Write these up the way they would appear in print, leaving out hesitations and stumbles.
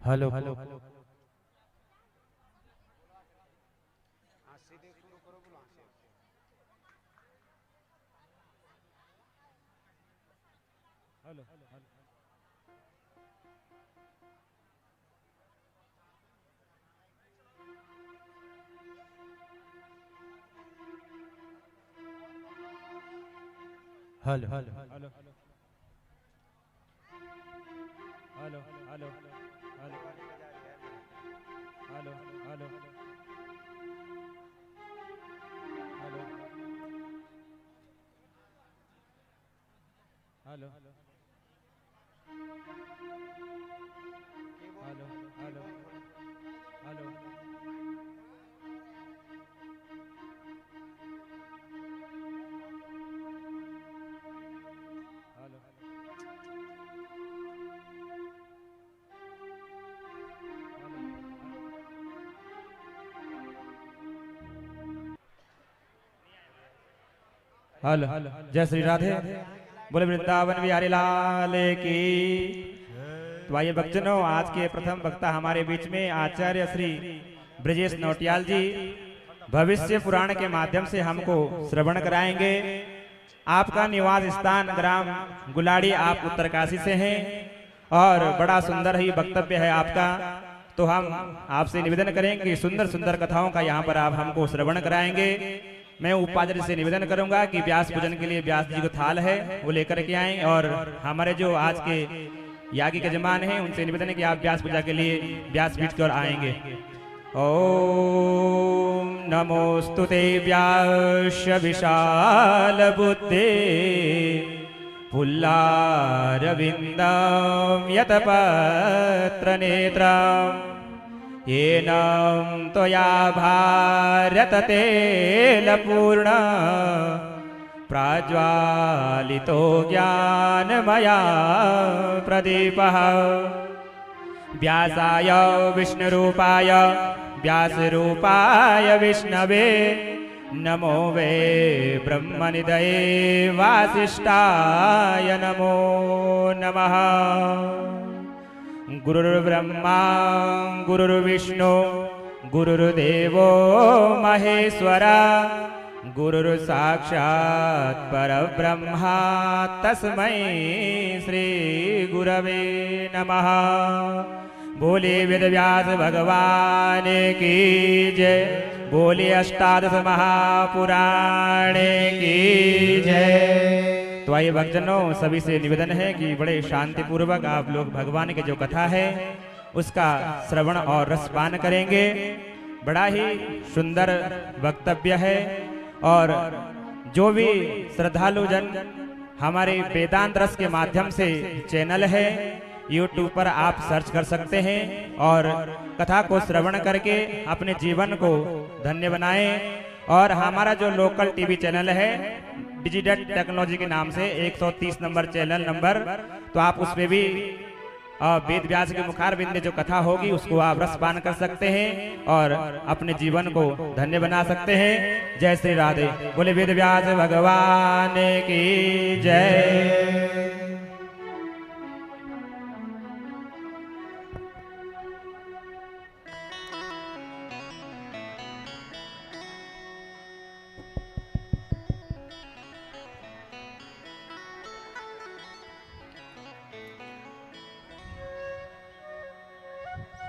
Hello hello hello hello hello hello hello hello hello hello hello hello hello hello hello hello जय श्री राधे। बोले वृंदावन बिहारी लाल की। तो आइए भक्तजनों, आज के प्रथम वक्ता हमारे बीच में आचार्य श्री ब्रजेश नौटियाल जी भविष्य पुराण के माध्यम से हमको श्रवण कराएंगे। आपका निवास स्थान ग्राम गुलाड़ी, आप उत्तरकाशी से हैं और बड़ा सुंदर ही वक्तव्य है आपका। तो हम आपसे निवेदन करेंगे कि सुंदर सुंदर कथाओं का यहाँ पर आप हमको श्रवण कराएंगे। मैं उपाचार्य से निवेदन करूंगा कि व्यास पूजन के लिए व्यास जी को थाल है वो लेकर के आएं, और हमारे जो आज के यागी के जमान हैं उनसे निवेदन है कि आप व्यास पूजा के लिए व्यास पीठ की ओर आएंगे। ओम नमोस्तुते व्यास विशाल बुद्धे पुल्लारविन्दं यतपत्र नेत्रम् येनं त्वया भारततेलपूर्ण प्राज्वालितो ज्ञानमया प्रदीपः व्यासाय विष्णुरूपाय व्यासरूपाय विष्णवे नमो वे ब्रह्मनिधये वासिष्ठाय नमो नमः। गुरुर्ब्रह्मा गुरुर्विष्णु गुरुर्देवो महेश्वरा गुरुर्साक्षात् परब्रह्मा तस्मै श्री गुरवे नमः। बोले वेदव्यास भगवान की जय, बोले अष्टादश महापुराण की जय। तो आइए भक्तजनों, सभी से निवेदन है कि बड़े शांति पूर्वक आप लोग भगवान के जो कथा है उसका श्रवण और रसपान करेंगे। बड़ा ही सुंदर वक्तव्य है और जो भी श्रद्धालु जन हमारे वेदांत रस के माध्यम से चैनल है YouTube पर आप सर्च कर सकते हैं और कथा को श्रवण करके अपने जीवन को धन्य बनाएं। और हमारा जो लोकल टीवी चैनल है डिजिटल टेक्नोलॉजी के नाम से 130 नंबर चैनल नंबर, तो आप उसमें भी वेद व्यास के मुखार बिंद जो कथा होगी उसको आप रसपान कर सकते हैं और अपने जीवन को धन्य बना सकते हैं। जय श्री राधे। बोले वेद व्यास भगवान की जय।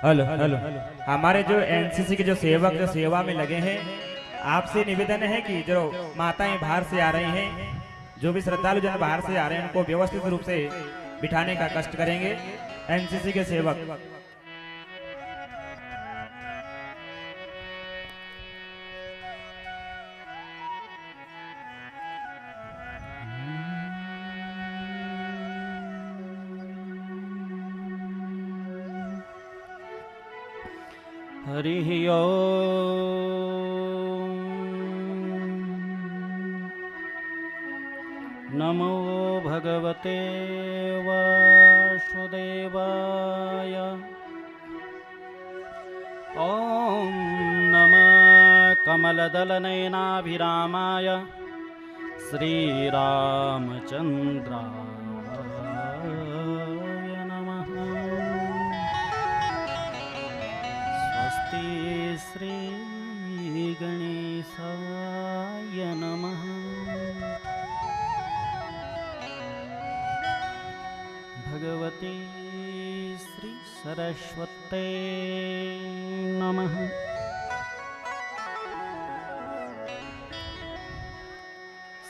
हेलो हेलो हमारे जो एनसीसी के जो सेवक जो सेवा में लगे हैं, आपसे निवेदन है कि जो माताएं बाहर से आ रही हैं, जो भी श्रद्धालु जन बाहर से आ रहे हैं उनको व्यवस्थित रूप से बिठाने का कष्ट करेंगे। एनसीसी के सेवक हरिः ओम् नमो भगवते वासुदेवाय। ॐ नमः कमलदलनयनाभिरामाय श्रीरामचन्द्राय नमः। सरस्वते नमः।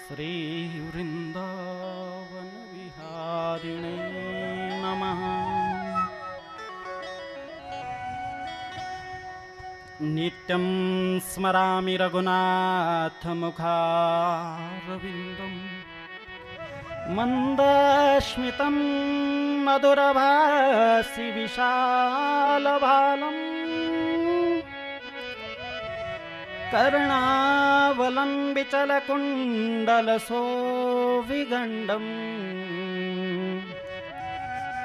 श्री वृंदावन विहारिणे नमः। नित्यं स्मरामि रघुनाथमुखारविन्दं मन्दस्मितं मधुरभासि विशालभालम् कर्णावलम्बिचलकुण्डलशोभिगण्डम्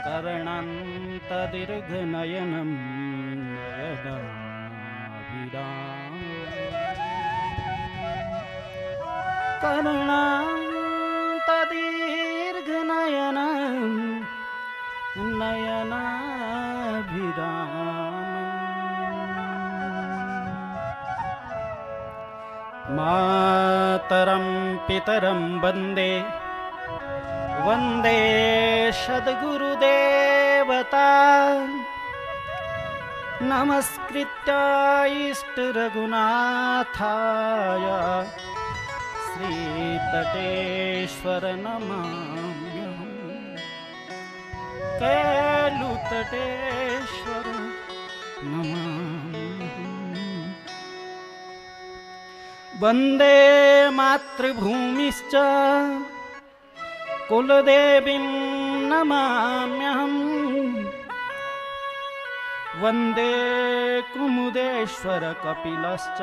कर्णान्तदीर्घनयनं कर्णान्तदीर्घनयनं नयनाभिरामम्। मातरं पितरं वन्दे वन्दे सद्गुरुदेवता नमस्कृत्य इष्टरघुनाथाय श्रीतटेश्वर नमाम्यहम्। कैलुतटेश्वर नमाम्यहम्। वन्दे मातृभूमिश्च कुलदेवीं नमाम्यहम्। वन्दे कुमुदेश्वर कपिलश्च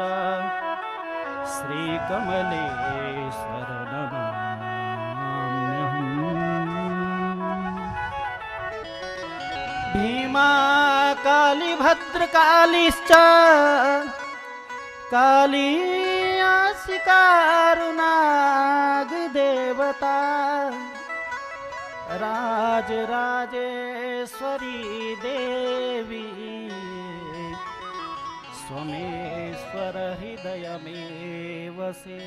श्रीकमलेश्वर नमाम्यहम्। भीमा काली भद्रकालीश्च काली कारुणागदेवता राजराजेश्वरी देवी स्वमेश्वर हृदयमेव से।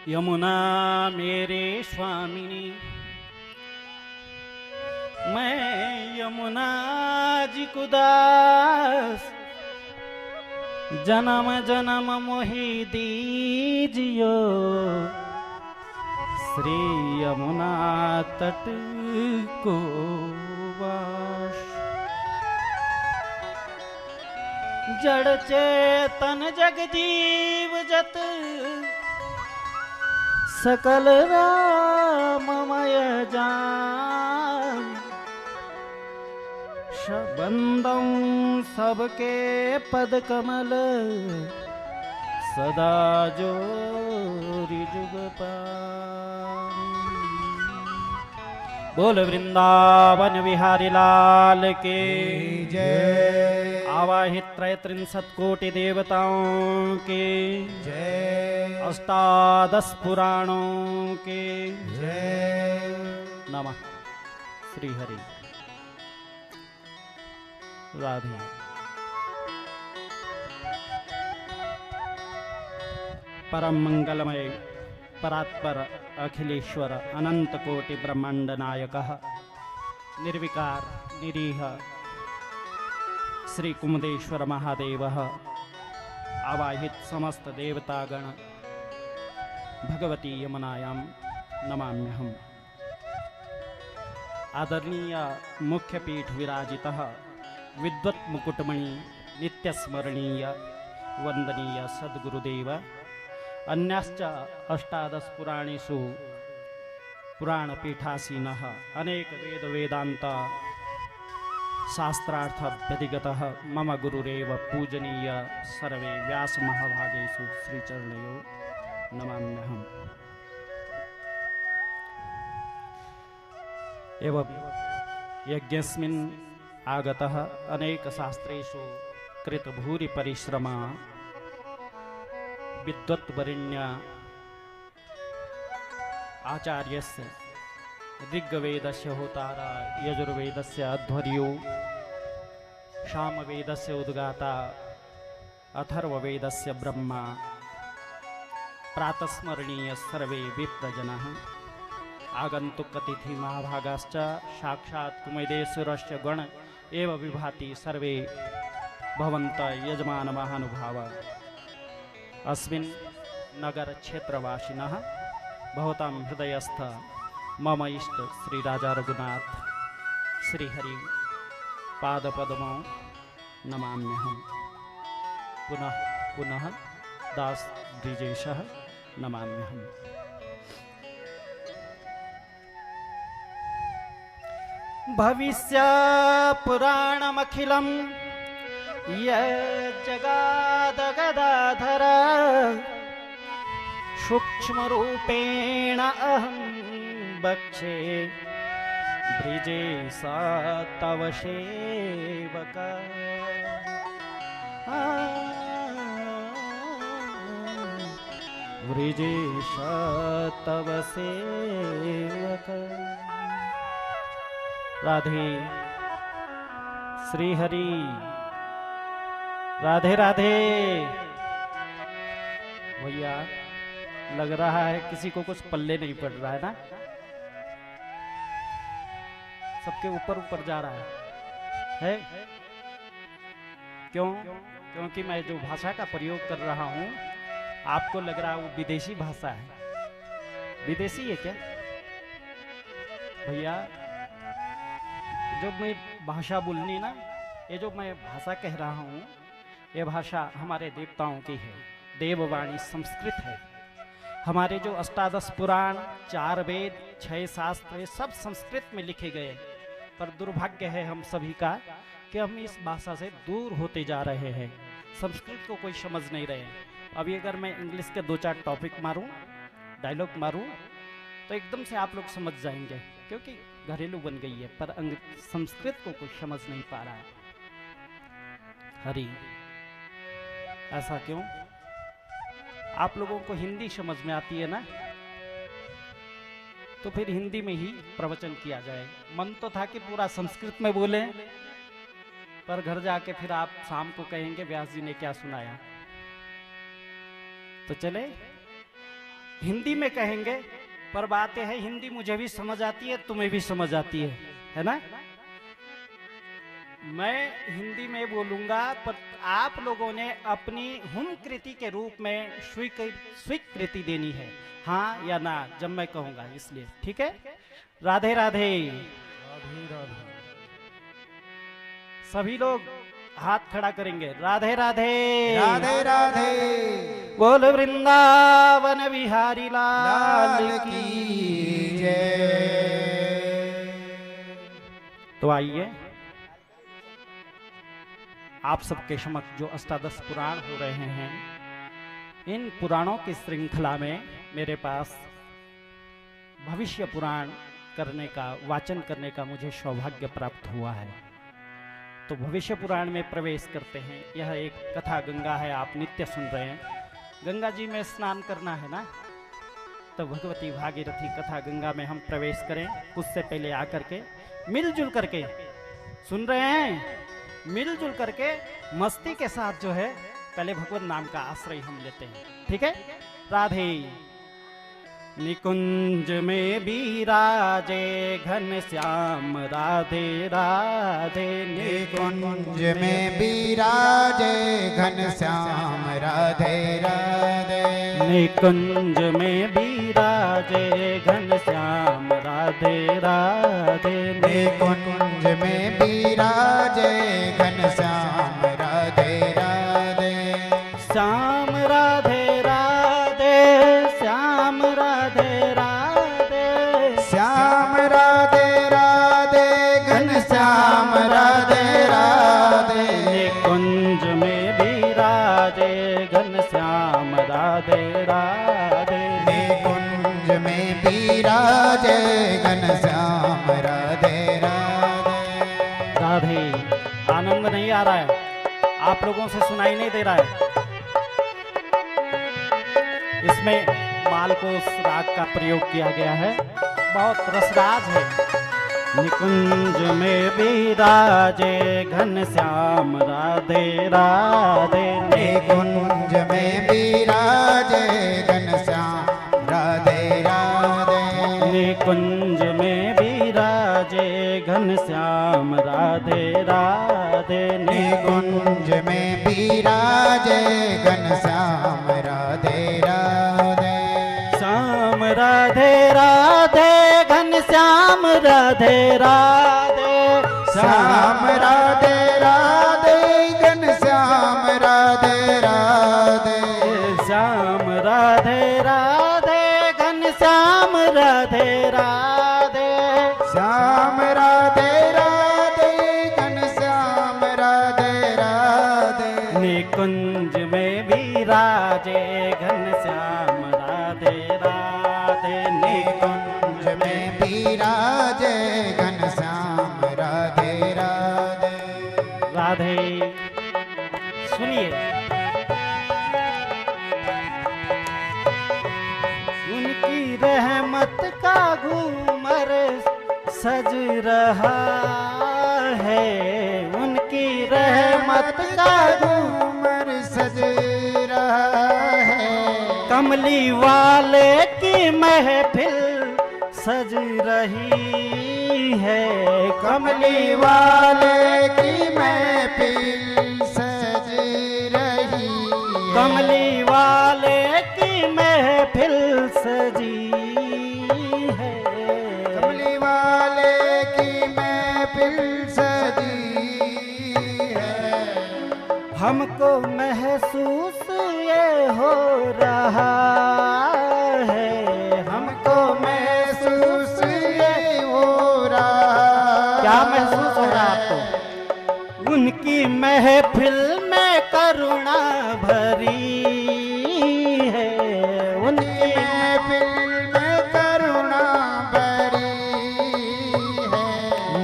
यमुना मेरे स्वामिनी मैं यमुना जी को दास जन्म जन्म मोहि दीजियो श्री यमुना तट को वास। जड़ चेतन जग जीव जत सकल राममय जान बंदों सबके पद कमल सदा जोरि जुग पान। बोल वृंदावन विहारी लाल के जय। आवाहित 33 कोटि देवताओं के जय। अष्टादश पुराणों के जय। नमः श्री हरि राधे। परम मंगलमय परात्पर अखिलेश्वर अनंत कोटि ब्रह्मांड नायकः निर्विकार निरीह श्री कुमुदेश्वर महादेवः आवाहित समस्त देवतागण भगवती यमुनायां नमाम्यहम्। आदरणीय मुख्य पीठ विराजितः विद्वत् मुकुटमणि नित्यस्मरणीय वंदनीय सद्गुरुदेव अन्याश्च अष्टादश पुराणेषु पुराणपीठासीनः अनेक वेद वेदांत शास्त्रार्थ व्यधिगतः मम गुरुरेव पूजनीय सर्वे व्यास महाभागेषु श्रीचरणयो नमाम्यहम्। एवं यज्ञस्मिन् आगतः अनेक शास्त्रेषु कृत भूरि परिश्रम विद्वत्वरिण्य आचार्यस्य ऋग्वेदस्य होतारा यजुर्वेदस्य अध्वर्यो सामवेदस्य उद्गाता अथर्ववेदस्य ब्रह्मा प्रातस्मरणीय सर्वे विप्रजनः आगन्तुक अतिथि महाभागाश्च साक्षात् कुमुदेश्वरस्य गण एव विभाति सर्वे भवन्त यजमान महानुभाव अस्मिन् नगर क्षेत्रवासिनः भवतां हृदयस्थ मम इष्ट श्री राजा रघुनाथ श्री हरि पादपद्मौ नमाम्यहम् पुनः पुनः दास द्विजेशः नमाम्यहम्। भविष्य पुराणमखिलं यज्जगादगदाधर सूक्ष्मरूपेण अहं वक्षे ब्रिजेश तव सेवक ब्रिजेश तव सेवक। राधे श्री हरि राधे राधे। भैया लग रहा है किसी को कुछ पल्ले नहीं पड़ रहा है ना, सबके ऊपर ऊपर जा रहा है? क्यों? क्योंकि मैं जो भाषा का प्रयोग कर रहा हूं आपको लग रहा है वो विदेशी भाषा है। विदेशी है क्या भैया? जो मैं भाषा बोलनी ना, ये जो मैं भाषा कह रहा हूँ ये भाषा हमारे देवताओं की है, देववाणी संस्कृत है। हमारे जो अष्टादश पुराण, 4 वेद, 6 शास्त्र ये सब संस्कृत में लिखे गए, पर दुर्भाग्य है हम सभी का कि हम इस भाषा से दूर होते जा रहे हैं, संस्कृत को कोई समझ नहीं रहे। अभी अगर मैं इंग्लिश के 2-4 टॉपिक मारूं, डायलॉग मारूं तो एकदम से आप लोग समझ जाएंगे, क्योंकि घरेलू बन गई है, पर संस्कृत को कोई समझ नहीं पा रहा है। हरि ऐसा क्यों? आप लोगों को हिंदी समझ में आती है ना, तो फिर हिंदी में ही प्रवचन किया जाए। मन तो था कि पूरा संस्कृत में बोले, पर घर जाके फिर आप शाम को कहेंगे व्यास जी ने क्या सुनाया। तो चले हिंदी में कहेंगे, पर बात है हिंदी मुझे भी समझ आती है, तुम्हें भी समझ आती है ना? मैं हिंदी में बोलूंगा, पर आप लोगों ने अपनी हुम कृति के रूप में स्वीकृति देनी है, हाँ या ना, जब मैं कहूंगा, इसलिए ठीक है? राधे राधे। राधे राधे। सभी लोग हाथ खड़ा करेंगे। राधे राधे राधे राधे। बोल वृंदावन बिहारी लाल की जय। तो आइए आप सबके समक्ष जो अष्टादश पुराण हो रहे हैं, इन पुराणों की श्रृंखला में मेरे पास भविष्य पुराण करने का, वाचन करने का मुझे सौभाग्य प्राप्त हुआ है। तो भविष्य पुराण में प्रवेश करते हैं। यह एक कथा गंगा है, आप नित्य सुन रहे हैं। गंगा जी में स्नान करना है ना, तो भगवती भागीरथी कथा गंगा में हम प्रवेश करें, उससे पहले आकर के मिलजुल करके सुन रहे हैं, मिलजुल करके मस्ती के साथ जो है पहले भगवत नाम का आश्रय हम लेते हैं, ठीक है? राधे। निकुंज में विराजे घन श्याम राधे राधे। निकुंज में विराजे घन श्याम राधे राधे। निकुंज में विराजे घन श्याम राधे राधे। निकुंज में विराजे घन श्याम राधे राधे। श्याम राधे राधे। श्याम राधे राधे। श्याम राधे राधे घन श्याम राधे राधे। निकुंज में विराजे घन श्याम राधे राधे। निकुंज में विराजे घन श्याम राधे राधे। राधे। आनंद नहीं आ रहा है, आप लोगों से सुनाई नहीं दे रहा है। इसमें मालकोस राग का प्रयोग किया गया है, बहुत रसराज है। निकुंज में विराजे घन श्याम राधे राधे। निकुंज में विराजे घनश्याम राधे राधे। निकुंज में विराजे घनश्याम राधे राधे। निकुंज में विराजे घनश्याम राधे राधे। श्याम राधे राधे घनश्याम राधे राधे। श्याम राधे राधे घनश्याम राधे राधे। श्याम राधे राधे घनश्याम राधे राधे। श्याम राधे राधे घनश्याम राधे राधे। निकुंज में विराजे घनश्याम राधे राधे। निकुंज में विराजे घनश्याम राधे राधे। राधे सुनिए, उनकी रहमत का घूमर सज रहा है। उनकी रहमत का घूमर सज रहा है। कमली वाले की महफिल सज रही है। कमली वाले की महफिल सज रही है। कमली वाले की महफिल सजी है। कमली वाले की महफिल सजी है। हमको महसूस ये हो रहा है। हमको महसूस ये हो रहा। क्या महसूस हो रहा है आपको? उनकी महफिल में करुणा भरी है। उनकी महफिल में करुणा भरी है।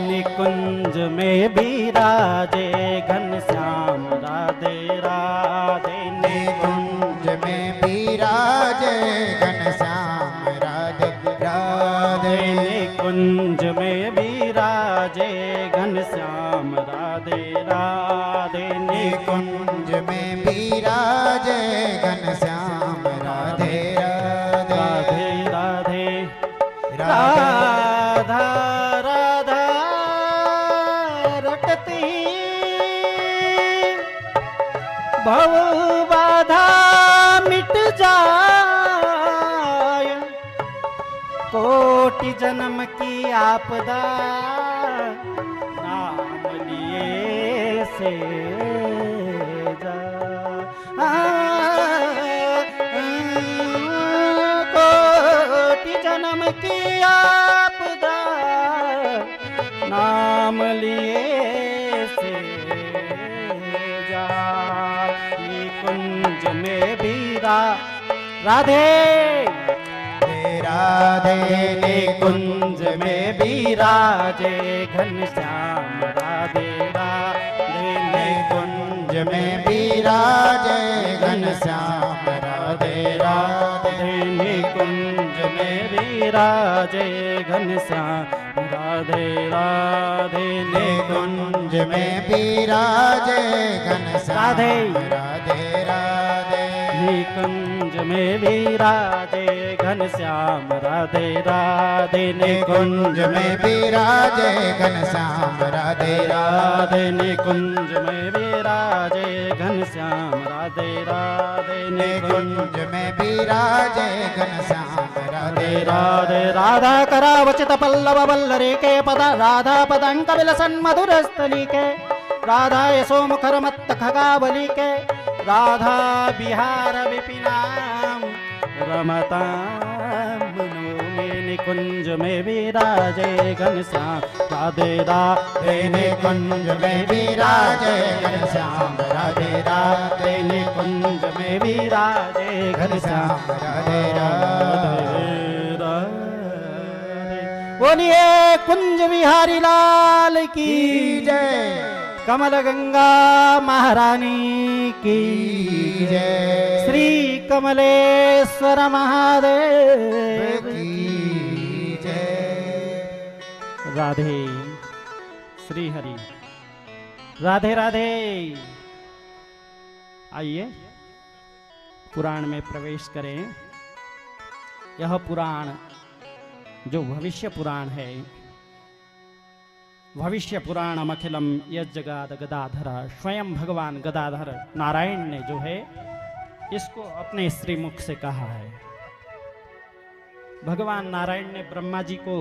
निकुंज में विराजे घनश्याम राधे राधे। निकुंज में विराजे घनश्याम राधे राधे। निकुंज में विराजे घनश्याम राधे राधे। निकुंज में विराजे घनश्याम राधे राधे। राधे राधे। राधे राधा राधा रटती भव बाधा मिट जाए। कोटि जन्म की आपदा नाम लिए से जा। कोटि जन्म की आपदा नाम लिए से जा। निकुंज में बीरा राधे राधे। निकुंज में विराजे घनश्याम राधे राधे। निकुंज में विराजे घनश्याम राधे राधे। निकुंज में विराजे घनश्याम राधे राधे। निकुंज में विराजे घनश्याम राधे राधे राधे। निकुंज में विराजे घनश्याम राधे राधे। निकुंज में विराजे घनश्याम राधे राधे। निकुंज में विराजे घनश्याम राधे राधे। निकुंज में विराजे घनश्याम राधे राधे राधा करावचित पल्लव वल्लरी के पद राधा पदंक विलसन मधुरस्थली के। राधा यशो मुखर मत्त खगावली के। राधा बिहार विपिनाम रमताम मनो में। निकुंज में विराजे घनश्याम राधे राधे। निकुंज में विराजे घनश्याम राधे राधे। निकुंज में विराजे घनश्याम राधे राधे। बोलिए कुंज बिहारी लाल की जय। कमल गंगा महारानी की जय। श्री कमलेश्वर महादेव की जय। राधे श्री हरि राधे राधे। आइए पुराण में प्रवेश करें। यह पुराण जो भविष्य पुराण है, भविष्य पुराणम अखिलम यज्जगाद गदाधर, स्वयं भगवान गदाधर नारायण ने जो है इसको अपने श्रीमुख से कहा है। भगवान नारायण ने ब्रह्मा जी को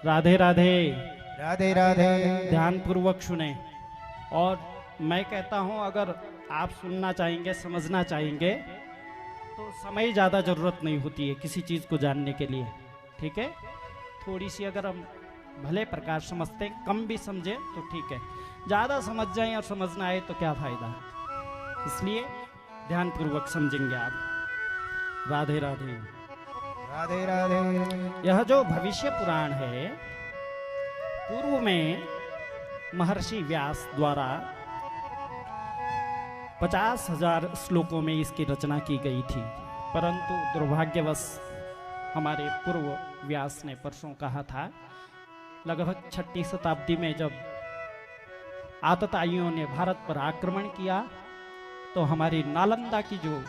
राधे राधे राधे राधे ध्यान पूर्वक सुने। और मैं कहता हूं अगर आप सुनना चाहेंगे, समझना चाहेंगे तो समय ज़्यादा ज़रूरत नहीं होती है किसी चीज़ को जानने के लिए, ठीक है। थोड़ी सी अगर हम भले प्रकार समझते हैं, कम भी समझे तो ठीक है, ज़्यादा समझ जाएं और समझना आए तो क्या फ़ायदा। इसलिए ध्यान पूर्वक समझेंगे आप। राधे राधे राधे राधे। यह जो भविष्य पुराण है, पूर्व में महर्षि व्यास द्वारा 50,000 श्लोकों में इसकी रचना की गई थी, परंतु दुर्भाग्यवश हमारे पूर्व व्यास ने परसों कहा था, लगभग 6ठी शताब्दी में जब आतताइयों ने भारत पर आक्रमण किया तो हमारी नालंदा की जो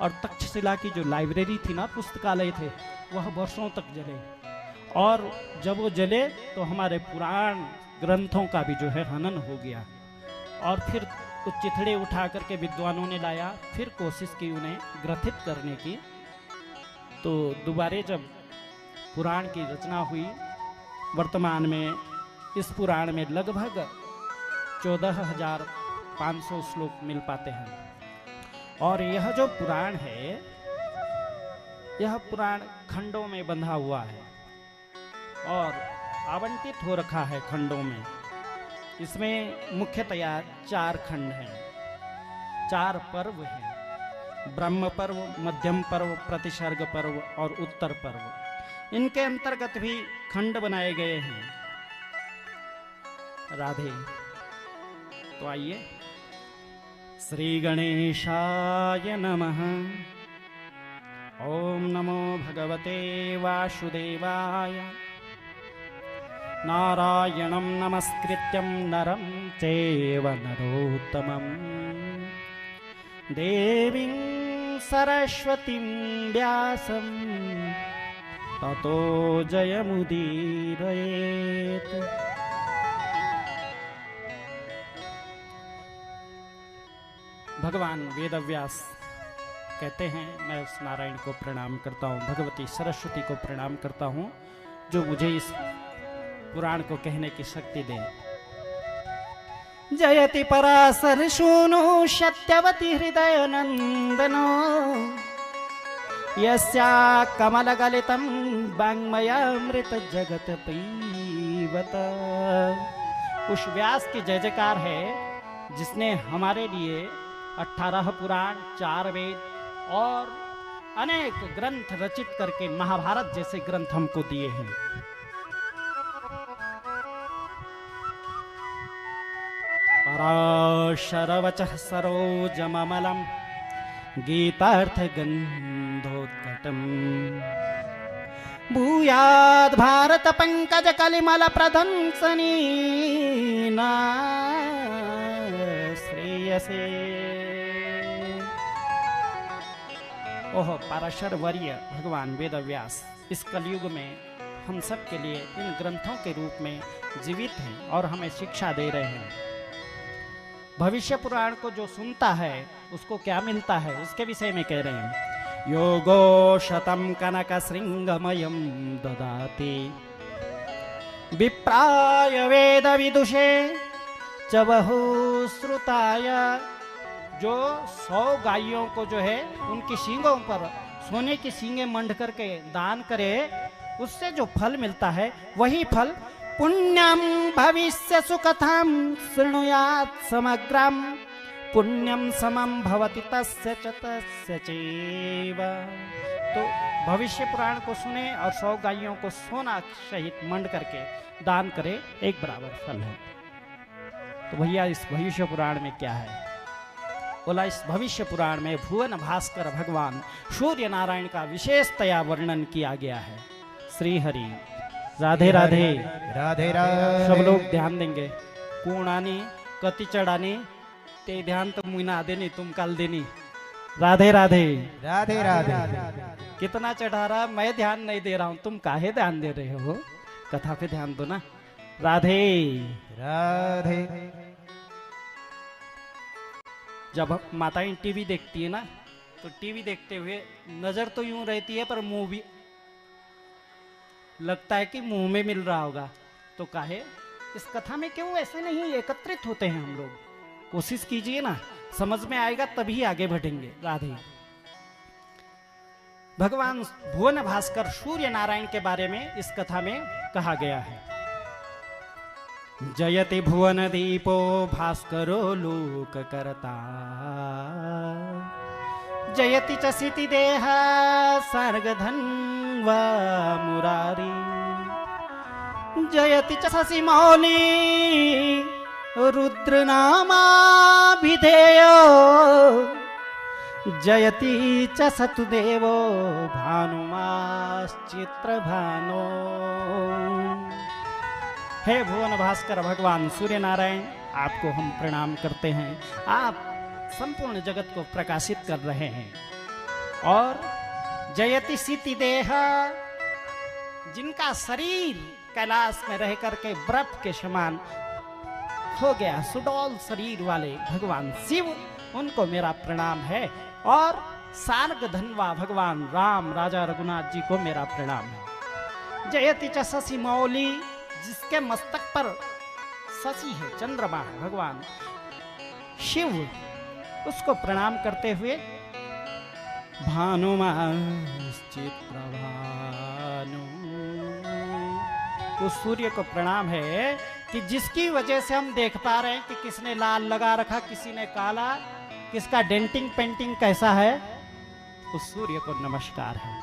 और तक्षशिला की जो लाइब्रेरी थी ना, पुस्तकालय थे, वह वर्षों तक जले। और जब वो जले तो हमारे पुराण ग्रंथों का भी जो है हनन हो गया। और फिर कुछ चिथड़े उठा करके विद्वानों ने लाया, फिर कोशिश की उन्हें ग्रथित करने की। तो दोबारे जब पुराण की रचना हुई, वर्तमान में इस पुराण में लगभग 14,500 श्लोक मिल पाते हैं। और यह जो पुराण है, यह पुराण खंडों में बंधा हुआ है और आवंटित हो रखा है खंडों में। इसमें मुख्यतया 4 खंड हैं, 4 पर्व हैं, ब्रह्म पर्व, मध्यम पर्व, प्रतिसर्ग पर्व और उत्तर पर्व। इनके अंतर्गत भी खंड बनाए गए हैं। राधे। तो आइए, श्री गणेशाय नमः। ओम नमो भगवते वासुदेवाय। नारायणं नमस्कृत्यं नरं चैव नरोत्तमं, देवीं सरस्वतीं व्यासं ततो जयमुदीरयेत्। भगवान वेदव्यास कहते हैं, मैं उस नारायण को प्रणाम करता हूँ, भगवती सरस्वती को प्रणाम करता हूँ जो मुझे इस पुराण को कहने की शक्ति दे। जयति पराशर सूनु सत्यवती हृदय नंदनो, यस्या कमल गलितं वाङ्मयामृत जगत पीवत। उस व्यास की जय जयकार है जिसने हमारे लिए 18 पुराण, 4 वेद और अनेक ग्रंथ रचित करके महाभारत जैसे ग्रंथ हमको दिए हैं। पराशरवचः सरोजममलं गीतार्थ गंधोद्घटम्, भूयाद् भारत पंकज कलिमल प्रदंसनीना श्रेयसे। ओह पराशर वर्य भगवान वेदव्यास इस कलयुग में हम सब के लिए इन ग्रंथों के रूप में जीवित हैं और हमें शिक्षा दे रहे हैं। भविष्य पुराण को जो सुनता है उसको क्या मिलता है, उसके विषय में कह रहे हैं। योगो शतम कनक श्रृंगमयम ददाति, विप्राय वेद विदुषे च बहुश्रुताय। जो 100 गायों को जो है उनकी सींगों पर सोने की सींगें मंड करके दान करे, उससे जो फल मिलता है वही फल पुण्यम भविष्य सुकथाम शृणुयात् समग्रम, पुण्यम समम भवति तस्य च तस्य चैव। तो भविष्य पुराण को सुने और 100 गायों को सोना सहित मंड करके दान करे, एक बराबर फल है। तो भैया इस भविष्य पुराण में क्या है? बोला, इस भविष्य पुराण में भुवन भास्कर भगवान सूर्य नारायण का विशेषतया वर्णन किया गया है। श्री हरि राधे राधे राधे राधे। सब लोग ध्यान देंगे। पूर्णानी कति चढ़ानी ते ध्यान तो मुना देनी तुम काल देनी। राधे राधे। राधे राधे। कितना चढ़ा रहा, मैं ध्यान नहीं दे रहा हूं, तुम काहे ध्यान दे रहे हो? कथा पे ध्यान दो ना। राधे राधे। जब माताएं टीवी देखती है ना, तो टीवी देखते हुए नजर तो यूं रहती है, पर मुंह भी लगता है कि मुंह में मिल रहा होगा। तो काहे इस कथा में क्यों ऐसे नहीं एकत्रित होते हैं हम लोग? कोशिश कीजिए ना, समझ में आएगा तभी आगे बढ़ेंगे। राधे। भगवान भुवन भास्कर सूर्य नारायण के बारे में इस कथा में कहा गया है। जयति भुवन दीपो भास्करो लोक करता, जयति च सिति देह सर्ग धन्वा मुरारी, जयति च शशि मौली रुद्र नामाभिधेयो, जयति च सतुदेवो भानुमाश्चित्र भानो। हे भुवन भास्कर भगवान सूर्य नारायण, आपको हम प्रणाम करते हैं। आप संपूर्ण जगत को प्रकाशित कर रहे हैं। और जयति सिति देह, जिनका शरीर कैलाश में रह करके बर्फ के समान हो गया, सुडौल शरीर वाले भगवान शिव, उनको मेरा प्रणाम है। और सार्ग धनवा भगवान राम राजा रघुनाथ जी को मेरा प्रणाम है। जयति च शशि मौली, जिसके मस्तक पर शशि है, चंद्रमा है, भगवान शिव, उसको प्रणाम करते हुए भानुमाश्चित्र भानु, उस सूर्य को प्रणाम है कि जिसकी वजह से हम देख पा रहे हैं कि किसने लाल लगा रखा, किसी ने काला, किसका डेंटिंग पेंटिंग कैसा है, उस सूर्य को नमस्कार है।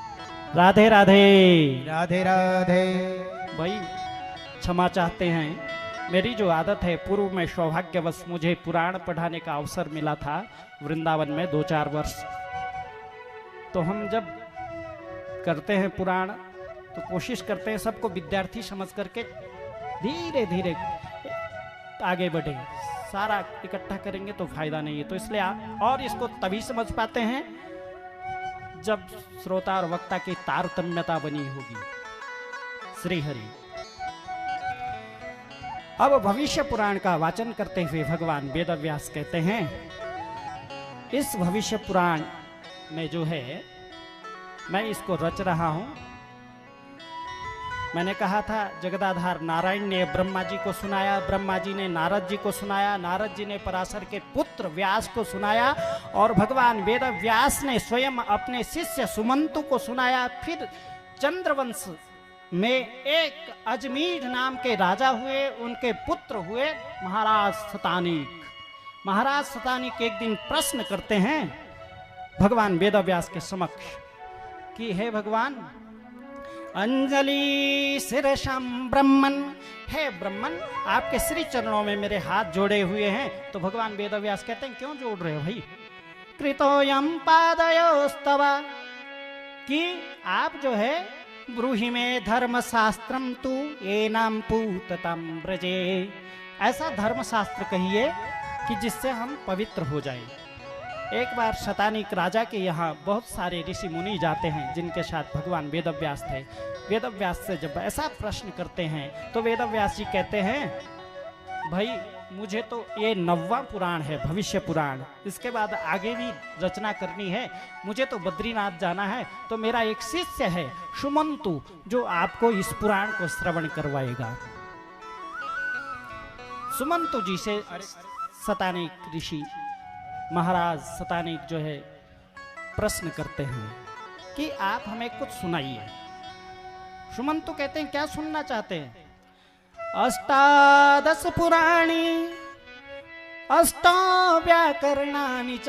राधे राधे। राधे राधे। भाई क्षमा चाहते हैं, मेरी जो आदत है, पूर्व में सौभाग्यवश मुझे पुराण पढ़ाने का अवसर मिला था वृंदावन में 2-4 वर्ष। तो हम जब करते हैं पुराण तो कोशिश करते हैं सबको विद्यार्थी समझ करके धीरे धीरे आगे बढ़े। सारा इकट्ठा करेंगे तो फायदा नहीं है। तो इसलिए आप और इसको तभी समझ पाते हैं जब श्रोता और वक्ता की तारतम्यता बनी होगी। श्री हरि। अब भविष्य पुराण का वाचन करते हुए भगवान वेदव्यास कहते हैं, इस भविष्य पुराण में जो है, मैं इसको रच रहा हूं। मैंने कहा था जगदाधार नारायण ने ब्रह्मा जी को सुनाया, ब्रह्मा जी ने नारद जी को सुनाया, नारद जी ने पराशर के पुत्र व्यास को सुनाया, और भगवान वेद व्यास ने स्वयं अपने शिष्य सुमंतु को सुनाया। फिर चंद्रवंश में एक अजमीर नाम के राजा हुए, उनके पुत्र हुए महाराज शतानीक। महाराज शतानीक एक दिन प्रश्न करते हैं भगवान वेदव्यास के समक्ष कि हे भगवान, अंजलि शिरशम ब्रह्मन, हे ब्रह्मन आपके श्री चरणों में मेरे हाथ जोड़े हुए हैं। तो भगवान वेदव्यास कहते हैं क्यों जोड़ रहे हो भाई? कृतोयम पादयोस्तव, कि आप जो है ब्रूहि में धर्म शास्त्रम तु एनाम पूततम ब्रजे, ऐसा धर्म शास्त्र कहिए कि जिससे हम पवित्र हो जाएं। एक बार शतानीक राजा के यहाँ बहुत सारे ऋषि मुनि जाते हैं जिनके साथ भगवान वेदव्यास थे। वेदव्यास से जब ऐसा प्रश्न करते हैं तो वेदव्यास जी कहते हैं, भाई मुझे तो ये 9वां पुराण है भविष्य पुराण, इसके बाद आगे भी रचना करनी है, मुझे तो बद्रीनाथ जाना है। तो मेरा एक शिष्य है सुमंतु जो आपको इस पुराण को श्रवण करवाएगा। सुमंतु जी से शतानीक ऋषि महाराज शतानीक जो है प्रश्न करते हैं कि आप हमें कुछ सुनाइए। सुमंतु कहते हैं क्या सुनना चाहते हैं? अष्टादश पुराणी अष्टाव्याकरणानि च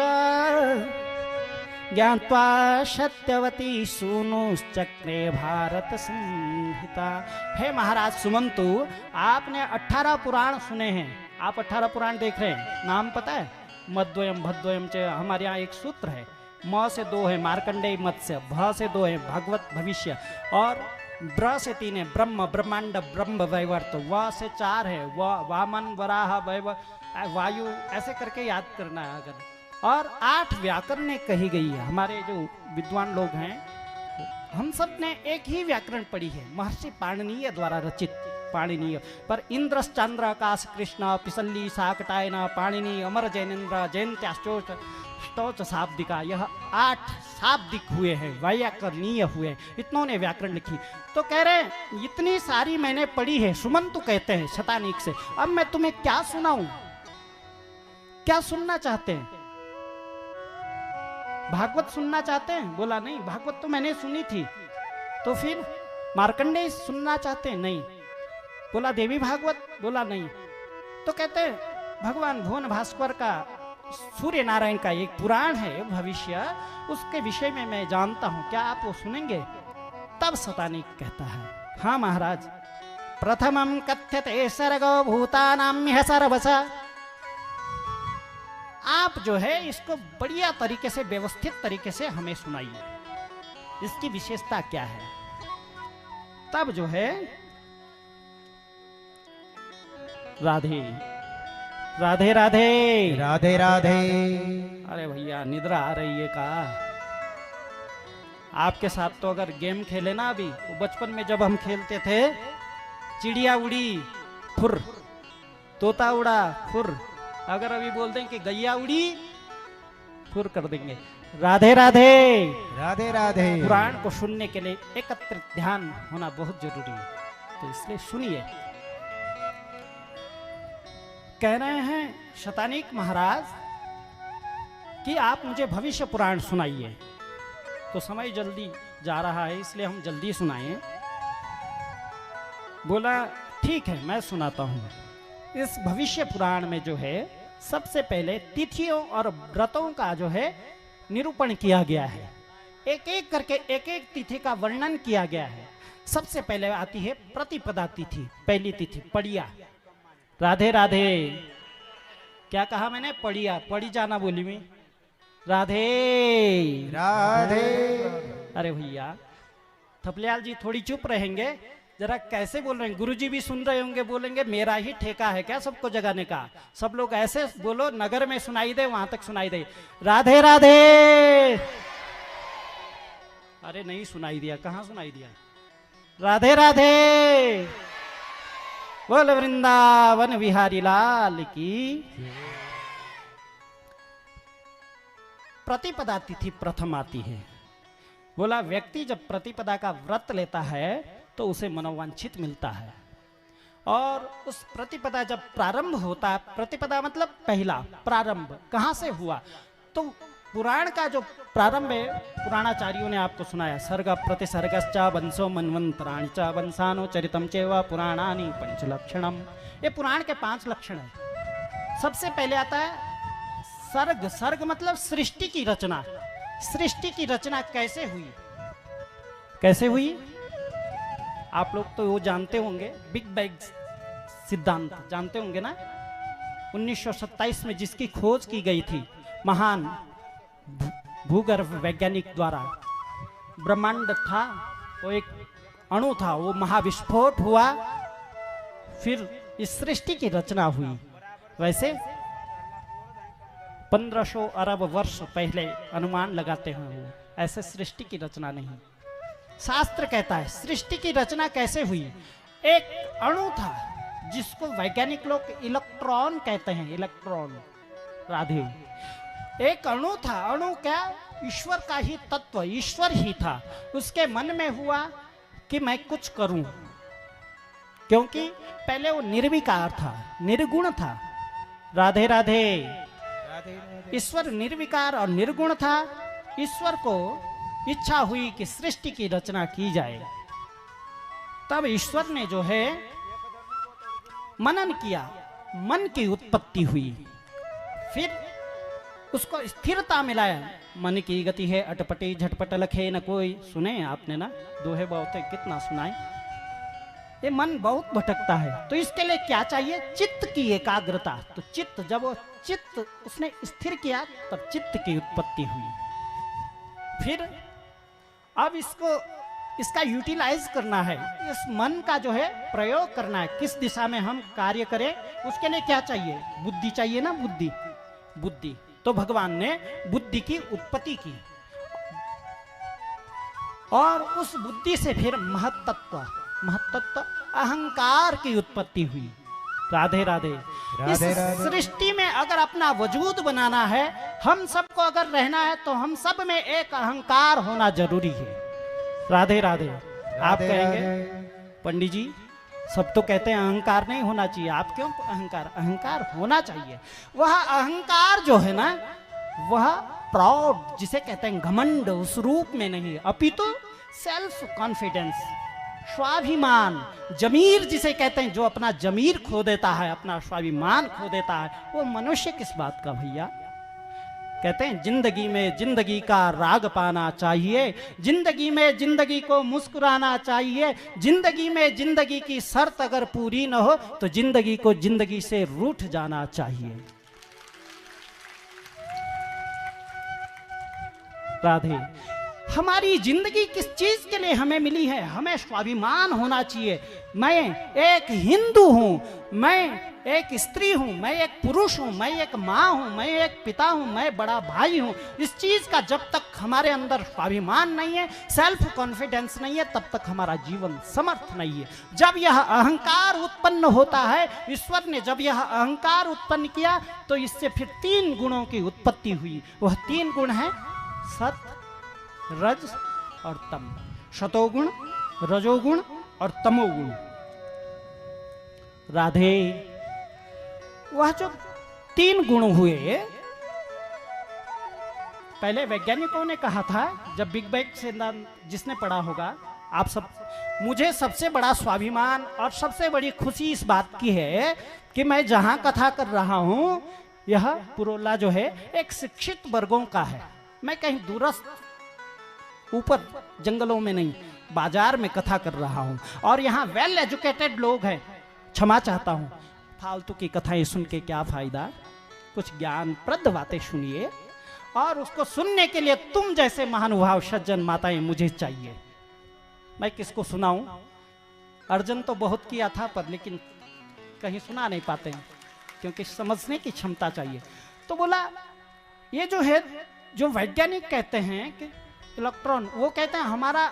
ज्ञात्वा सत्यवती सूनुश्चक्रे भारत संहिता। हे महाराज सुमंतु, आपने 18 पुराण सुने हैं। आप 18 पुराण देख रहे हैं, नाम पता है? मद्वयम भद्वयम च, हमारे यहाँ एक सूत्र है, म से 2 है मार्कंडेय मत्स्य, भ से 2 है भागवत भविष्य, और ब्र से 3 है, ब्रह्म, ब्रह्मांड, ब्रह्म वैवर्त, व से 4 है, व, वामन, वराह, वैव, वायु, ऐसे करके याद करना है अगर। और 8 व्याकरण कही गई है। हमारे जो विद्वान लोग हैं हम सब ने एक ही व्याकरण पढ़ी है, महर्षि पाणिनीय द्वारा रचित पाणिनीय। पर इंद्र, चंद्र, आकाश, कृष्ण, पिसल्ली, शाकटायन, पाणिनी, अमर, जैनेन्द्र, जयंत्याश्चोच, स्तोच, शाब्दिका, यह 8 शाब्दिक हुए हैं, व्याकरणीय हुए, इतनों ने व्याकरण लिखी। तो कह रहे हैं इतनी सारी मैंने पढ़ी है, सुमंतु कहते हैं शतानीक से, अब मैं तुम्हें क्या सुनाऊं, क्या सुनना चाहते हैं? भागवत सुनना चाहते हैं? बोला नहीं, भागवत तो मैंने सुनी थी। तो फिर मार्कंडेय सुनना चाहते हैं? नहीं। बोला देवी भागवत? बोला नहीं। तो कहते हैं भगवान भुवन भास्कर का, सूर्य नारायण का एक पुराण है भविष्य, उसके विषय में मैं जानता हूं, क्या आप वो सुनेंगे? तब शतानीक कहता है हाँ महाराज। प्रथमं कथ्यते सर्गो भूतानां सर्वसा। आप जो है इसको बढ़िया तरीके से, व्यवस्थित तरीके से हमें सुनाइए, इसकी विशेषता क्या है? तब जो है राधे राधे राधे राधे राधे। अरे भैया निद्रा आ रही है का? आपके साथ तो अगर गेम खेले ना, अभी वो बचपन में जब हम खेलते थे, चिड़िया उड़ी फुर, तोता उड़ा फुर, अगर अभी बोल दें कि गैया उड़ी फुर कर देंगे। राधे राधे राधे राधे। पुराण को सुनने के लिए एकत्रित ध्यान होना बहुत जरूरी है, तो इसलिए सुनिए। कह रहे हैं शतानीक महाराज कि आप मुझे भविष्य पुराण सुनाइए। तो समय जल्दी जा रहा है, इसलिए हम जल्दी सुनाएं। बोला ठीक है मैं सुनाता हूं। इस भविष्य पुराण में जो है सबसे पहले तिथियों और व्रतों का जो है निरूपण किया गया है, एक एक करके एक एक तिथि का वर्णन किया गया है। सबसे पहले आती है प्रतिपदा तिथि, पहली तिथि पड़िया। राधे राधे। क्या कहा मैंने? पड़िया, पड़ी जाना बोली में। राधे राधे। अरे भैया थपलियाल जी थोड़ी चुप रहेंगे जरा, कैसे बोल रहे हैं? गुरुजी भी सुन रहे होंगे, बोलेंगे मेरा ही ठेका है क्या सबको जगाने का? सब लोग ऐसे बोलो, नगर में सुनाई दे, वहां तक सुनाई दे। राधे राधे। अरे नहीं सुनाई दिया, कहां सुनाई दिया? राधे राधे। बोल वृंदावन बिहारी लाल की। प्रतिपदा तिथि प्रथम आती है। बोला व्यक्ति जब प्रतिपदा का व्रत लेता है तो उसे मनोवांछित मिलता है। और उस प्रतिपदा जब प्रारंभ होता है, प्रतिपदा मतलब पहला प्रारंभ कहां से हुआ? तो पुराण का जो प्रारंभ है, पुराणाचार्यों ने आपको सुनाया, सर्ग प्रतिसर्गश्च वंशो मनवंतराणि च वंशानो चरितम चैव पुराणानि पंचलक्षणम। ये पुराण के 5 लक्षण है। सबसे पहले आता है सर्ग। सर्ग मतलब सृष्टि की रचना। सृष्टि की रचना कैसे हुई? कैसे हुई? आप लोग तो वो जानते होंगे, बिग बैंग सिद्धांत जानते होंगे ना। 1927 में जिसकी खोज की गई थी महान भूगर्भ वैज्ञानिक द्वारा, ब्रह्मांड था, वो एक अणु था, वो महाविस्फोट हुआ, फिर इस सृष्टि की रचना हुई। वैसे 1500 अरब वर्ष पहले अनुमान लगाते हैं वो, ऐसे सृष्टि की रचना नहीं। शास्त्र कहता है सृष्टि की रचना कैसे हुई? एक अणु था जिसको वैज्ञानिक लोग इलेक्ट्रॉन कहते हैं, इलेक्ट्रॉन। राधे। एक अणु था, अणु क्या? ईश्वर का ही तत्व, ईश्वर ही था। उसके मन में हुआ कि मैं कुछ करूं, क्योंकि पहले वो निर्विकार था, निर्गुण था। राधे राधे। ईश्वर निर्विकार और निर्गुण था। ईश्वर को इच्छा हुई कि सृष्टि की रचना की जाए। तब ईश्वर ने जो है मनन किया, मन की उत्पत्ति हुई, फिर उसको स्थिरता मिलाया। मन की गति है अटपटी झटपट लखे न कोई। सुने आपने ना, दोहे बहुते कितना सुनाए। ये मन बहुत भटकता है, तो इसके लिए क्या चाहिए? चित्त की एकाग्रता। तो चित्त, जब वो चित्त उसने स्थिर किया तब चित्त की उत्पत्ति हुई। फिर अब इसको इसका यूटिलाइज करना है, इस मन का जो है प्रयोग करना है, किस दिशा में हम कार्य करें, उसके लिए क्या चाहिए? बुद्धि चाहिए ना, बुद्धि। बुद्धि तो भगवान ने बुद्धि की उत्पत्ति की और उस बुद्धि से फिर महत्तत्व अहंकार की उत्पत्ति हुई। राधे राधे। इस सृष्टि में अगर अपना वजूद बनाना है, हम सबको अगर रहना है, तो हम सब में एक अहंकार होना जरूरी है। राधे राधे। आप कहेंगे पंडित जी सब तो कहते हैं अहंकार नहीं होना चाहिए, आप क्यों अहंकार? अहंकार होना चाहिए। वह अहंकार जो है ना, वह प्राउड जिसे कहते हैं घमंड, उस रूप में नहीं, अपितु सेल्फ कॉन्फिडेंस, स्वाभिमान, जमीर जिसे कहते हैं, जो अपना जमीर खो देता है, अपना स्वाभिमान खो देता है, वो मनुष्य किस बात का भैया? कहते हैं जिंदगी में जिंदगी का राग पाना चाहिए, जिंदगी में जिंदगी को मुस्कुराना चाहिए, जिंदगी में जिंदगी की शर्त अगर पूरी न हो तो जिंदगी को जिंदगी से रूठ जाना चाहिए। राधे। हमारी जिंदगी किस चीज के लिए हमें मिली है? हमें स्वाभिमान होना चाहिए। मैं एक हिंदू हूं, मैं एक स्त्री हूं, मैं एक पुरुष हूं, मैं एक माँ हूं, मैं एक पिता हूं, मैं बड़ा भाई हूं। इस चीज का जब तक हमारे अंदर स्वाभिमान नहीं है, सेल्फ कॉन्फिडेंस नहीं है, तब तक हमारा जीवन समर्थ नहीं है। जब यह अहंकार उत्पन्न होता है, ईश्वर ने जब यह अहंकार उत्पन्न किया, तो इससे फिर 3 गुणों की उत्पत्ति हुई। वह 3 गुण है सत, रज और तम। शतोगुण, रजोगुण और तमोगुण। राधे। वह जो 3 गुण हुए, पहले वैज्ञानिकों ने कहा था, जब बिग बैंग सिद्धांत जिसने पढ़ा होगा, आप सब, मुझे सबसे बड़ा स्वाभिमान और सबसे बड़ी खुशी इस बात की है कि मैं जहां कथा कर रहा हूं, यह पुरोला जो है एक शिक्षित वर्गों का है। मैं कहीं दूरस्थ ऊपर जंगलों में नहीं, बाजार में कथा कर रहा हूं, और यहाँ वेल एजुकेटेड लोग हैं। क्षमा चाहता हूं, फालतू की कथाएं सुन के क्या फायदा? कुछ ज्ञानप्रद बातें सुनिए, और उसको सुनने के लिए तुम जैसे महानुभाव सज्जन माताएं मुझे चाहिए। मैं किसको सुनाऊं? अर्जुन तो बहुत किया था, पर लेकिन कहीं सुना नहीं पाते हैं, क्योंकि समझने की क्षमता चाहिए। तो बोला, ये जो है, जो वैज्ञानिक कहते हैं कि इलेक्ट्रॉन, वो कहते हैं, हमारा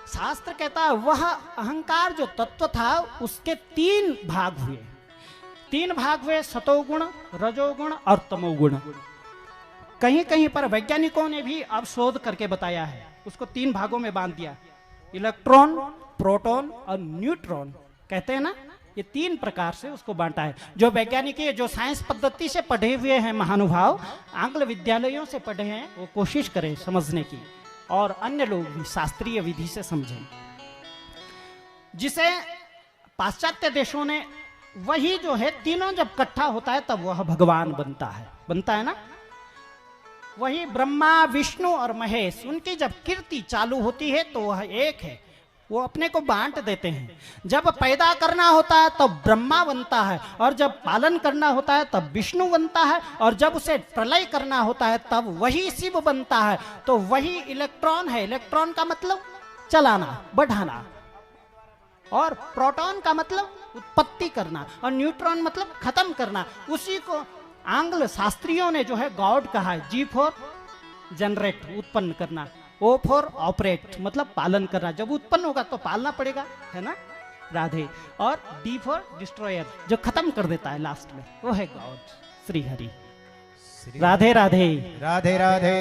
शास्त्र कहता है वह अहंकार जो तत्व था उसके 3 भाग हुए। 3 भाग हुए, सतोगुण, रजोगुण और तमोगुण। कहीं कहीं पर वैज्ञानिकों ने भी अब शोध करके बताया है, उसको 3 भागों में बांध दिया। इलेक्ट्रॉन, प्रोटॉन और न्यूट्रॉन कहते हैं ना, ये 3 प्रकार से उसको बांटा है। जो वैज्ञानिक, जो साइंस पद्धति से पढ़े हुए हैं महानुभाव, आंग्ल विद्यालयों से पढ़े हैं, वो कोशिश करें समझने की, और अन्य लोग भी शास्त्रीय विधि से समझें। जिसे पाश्चात्य देशों ने, वही जो है तीनों जब इकट्ठा होता है तब वह भगवान बनता है ना। वही ब्रह्मा, विष्णु और महेश, उनकी जब कीर्ति चालू होती है तो वह एक है, वो अपने को बांट देते हैं। जब पैदा करना होता है तब ब्रह्मा बनता है, और जब पालन करना होता है तब विष्णु बनता है, और जब उसे प्रलय करना होता है तब वही शिव बनता है। तो वही इलेक्ट्रॉन है। इलेक्ट्रॉन का मतलब चलाना, बढ़ाना, और प्रोटॉन का मतलब उत्पत्ति करना, और न्यूट्रॉन मतलब खत्म करना। उसी को आंग्ल शास्त्रियों ने जो है गॉड कहा है। G फॉर जनरेट, उत्पन्न करना, O फॉर ऑपरेट मतलब पालन करना। जब उत्पन्न होगा तो पालना पड़ेगा, है ना। राधे। और D फॉर डिस्ट्रॉयर, जो खत्म कर देता है लास्ट में, वो है गॉड, श्री हरि। राधे राधे। राधे राधे।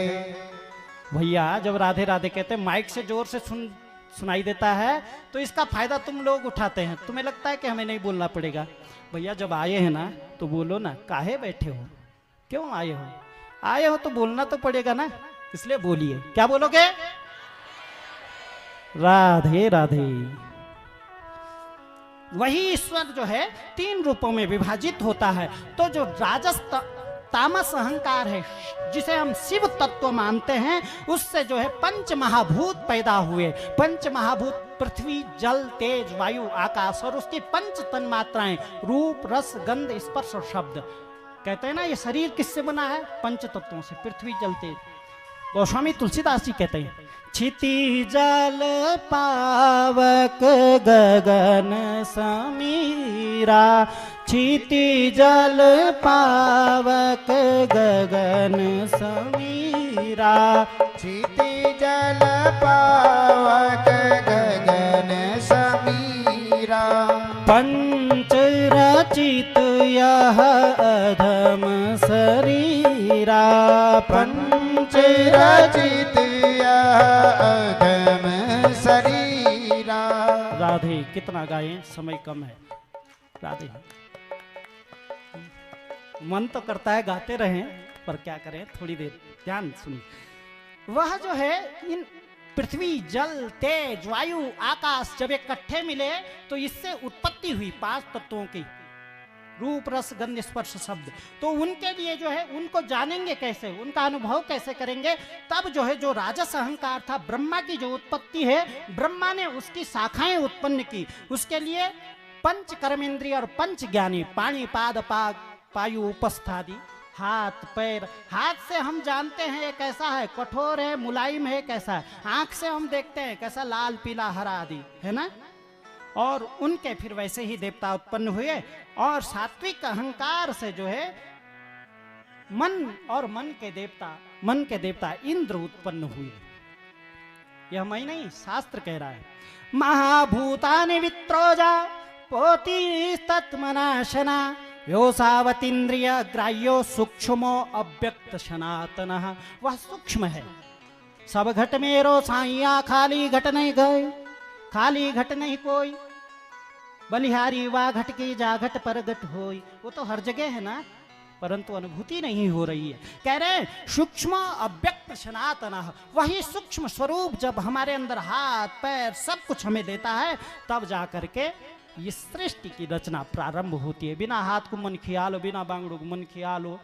भैया जब राधे राधे कहते हैं, माइक से जोर से सुनाई देता है, तो इसका फायदा तुम लोग उठाते हैं। तुम्हें लगता है कि हमें नहीं बोलना पड़ेगा। भैया जब आए हैं ना तो बोलो ना, काहे बैठे हो, क्यों आए हो? आए हो तो बोलना तो पड़ेगा ना, इसलिए बोलिए। क्या बोलोगे? राधे राधे। वही ईश्वर जो है 3 रूपों में विभाजित होता है। तो जो राजस तामस अहंकार है, जिसे हम शिव तत्व मानते हैं, उससे जो है 5 महाभूत पैदा हुए। 5 महाभूत पृथ्वी, जल, तेज, वायु, आकाश, और उसकी 5 तन्मात्राएं, रूप, रस, गंध, स्पर्श और शब्द। कहते हैं ना, ये शरीर किससे बना है? 5 तत्वों से, पृथ्वी, जल, तेज। गोस्वामी तुलसीदास जी कहते हैं, क्षिति जल पावक गगन समीरा, क्षिति जल पावक गगन समीरा, क्षिति जल पावक गगन समीरा, पंच रचित यह अधम शरीरा, पंच रचित यह अधम शरीरा। राधे कितना गाएं, समय कम है। राधे मन तो करता है गाते रहें, पर क्या करें, थोड़ी देर ध्यान सुनिए। वह जो है इन पृथ्वी, जल, तेज, वायु, आकाश जब इकट्ठे मिले तो इससे उत्पत्ति हुई 5 तत्वों की, रूप रस गंध स्पर्श शब्द। तो उनके लिए जो है उनको जानेंगे कैसे, उनका अनुभव कैसे करेंगे, तब जो है जो राजस अहंकार था, ब्रह्मा की जो उत्पत्ति है, ब्रह्मा ने उसकी शाखाएं उत्पन्न की। उसके लिए पंच कर्मेंद्रिय और पंच ज्ञानी, पाणी पाद पाग पायु उपस्थादि, हाथ पैर। हाथ से हम जानते हैं ये कैसा है, कठोर है, मुलायम है, कैसा है। आंख से हम देखते हैं कैसा, लाल पीला हरा आदि है ना। और उनके फिर वैसे ही देवता उत्पन्न हुए। और सात्विक अहंकार से जो है मन और मन के देवता इंद्र उत्पन्न हुए। यह मैं नहीं, शास्त्र कह रहा है। महाभूतानि वित्रोजा पोति तत्मनाशना, योसावतीन्द्रिय ग्राह्यो सूक्ष्मो अव्यक्त सनातनः। वह सूक्ष्म है। सब घट मेरो साइया, खाली घट नहीं गए, खाली घट नहीं कोई, बलिहारी वा घट की जा घट पर घट होई। वो तो हर जगह है ना, परंतु अनुभूति नहीं हो रही है। कह रहे सूक्ष्म अव्यक्त सनातनः, वही सूक्ष्म स्वरूप जब हमारे अंदर हाथ पैर सब कुछ हमें देता है, तब जा करके ये सृष्टि की रचना प्रारंभ होती है। बिना हाथ को मन खिया लो, बिना बांगड़ों को मन खिया लो,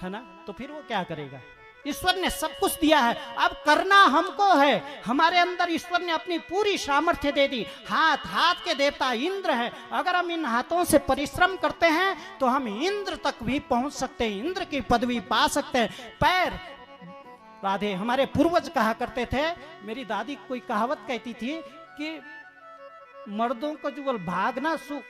है ना, तो फिर वो क्या करेगा। ईश्वर ने सब कुछ दिया है, अब करना हमको है। हमारे अंदर ईश्वर ने अपनी पूरी सामर्थ्य दे दी। हाथ के देवता इंद्र है। अगर हम इन हाथों से परिश्रम करते हैं तो हम इंद्र तक भी पहुंच सकते हैं, इंद्र की पदवी पा सकते हैं। पैर, राधे, हमारे पूर्वज कहा करते थे, मेरी दादी कोई कहावत कहती थी कि मर्दों को जो भागना सुख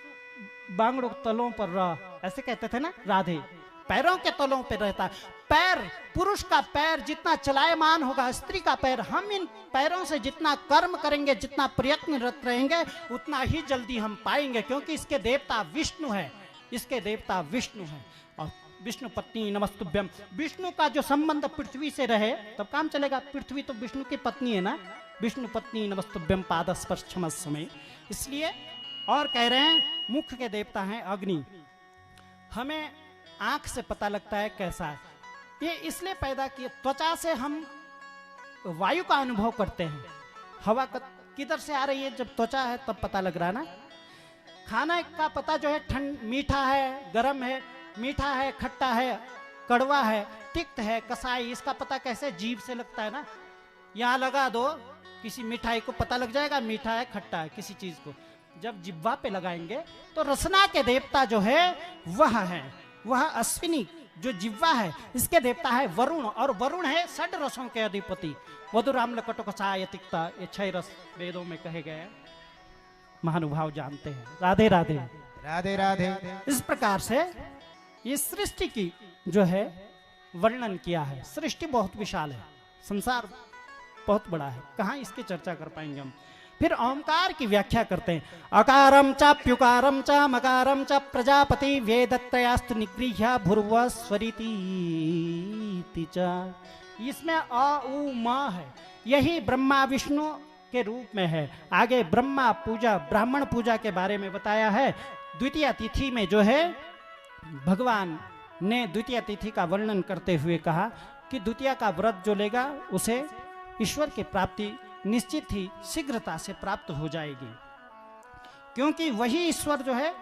बांगड़ों तलों पर रह, ऐसे कहते थे ना। राधे पैरों के तलों पर रहता है। पैर, पुरुष का पैर जितना चलायमान होगा, स्त्री का पैर, हम इन पैरों से जितना कर्म करेंगे, जितना प्रयत्नरत रहेंगे, उतना ही जल्दी हम पाएंगे। क्योंकि इसके देवता विष्णु है, इसके देवता विष्णु है। और विष्णु पत्नी नमस्तुभ्यम, विष्णु का जो संबंध पृथ्वी से रहे तब काम चलेगा। पृथ्वी तो विष्णु की पत्नी है ना। विष्णु पत्नी नमस्तुभ्यम पाद स्पर्श क्षमस्व। इसलिए और कह रहे हैं मुख्य के देवता हैं अग्नि। हमें आंख से पता लगता है कैसा है, ये इसलिए पैदा किए। त्वचा से हम वायु का अनुभव करते हैं, हवा किधर से आ रही है, जब त्वचा है तब पता लग रहा है ना। खाना का पता जो है, ठंड मीठा है, गर्म है, मीठा है, खट्टा है, कड़वा है, तिक्त है, कसाई, इसका पता कैसे, जीभ से लगता है ना। यहाँ लगा दो किसी मिठाई को, पता लग जाएगा मीठा है खट्टा है। किसी चीज को जब जिह्वा पे लगाएंगे तो रसना के देवता जो है वह है, वह अश्विनी जो जिह्वा है, इसके देवता है वरुण। और वरुण है षड रसों के अधिपति। मधुराम लकटोकसाय तिक्ता, ये 6 रस वेदों में कहे गए, महानुभाव जानते हैं। राधे राधे राधे राधे। इस प्रकार से ये सृष्टि की जो है वर्णन किया है। सृष्टि बहुत विशाल है, संसार बहुत बड़ा है, कहाँ इसकी चर्चा कर पाएंगे हम। फिर ओंकार की व्याख्या करते हैं। अकारम च प्युकारम च मकारम च प्रजापति वेदत्रयास्तु निगृह्य भूर्व स्वरिति च। इसमें अ उ म है, यही ब्रह्मा विष्णु के रूप में है। आगे ब्रह्मा पूजा, ब्राह्मण पूजा के बारे में बताया है। द्वितीय तिथि में जो है भगवान ने द्वितीय तिथि का वर्णन करते हुए कहा कि द्वितीय का व्रत जो लेगा उसे ईश्वर की प्राप्ति निश्चित ही शीघ्रता से प्राप्त हो जाएगी, क्योंकि वही ईश्वर जो है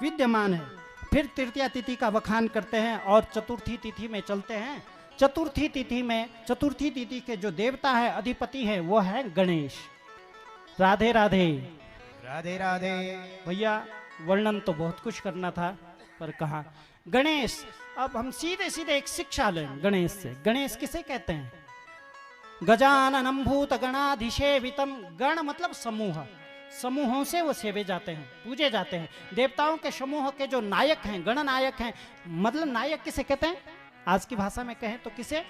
विद्यमान है। फिर तृतीया तिथि का बखान करते हैं और चतुर्थी तिथि में चलते हैं। चतुर्थी तिथि के जो देवता है, अधिपति है, वो है गणेश। राधे राधे राधे राधे। भैया वर्णन तो बहुत कुछ करना था, पर कहा गणेश, अब हम सीधे सीधे एक शिक्षा लें गणेश से। गणेश किसे कहते हैं? गजाननम भूत गणाधिसेवितम। गण मतलब समूह, समूहों से वो सेवे जाते हैं, पूजे जाते हैं। देवताओं के समूह के जो नायक हैं, गण नायक हैं। मतलब नायक किसे कहते हैं? आज की भाषा में कहें तो किसे?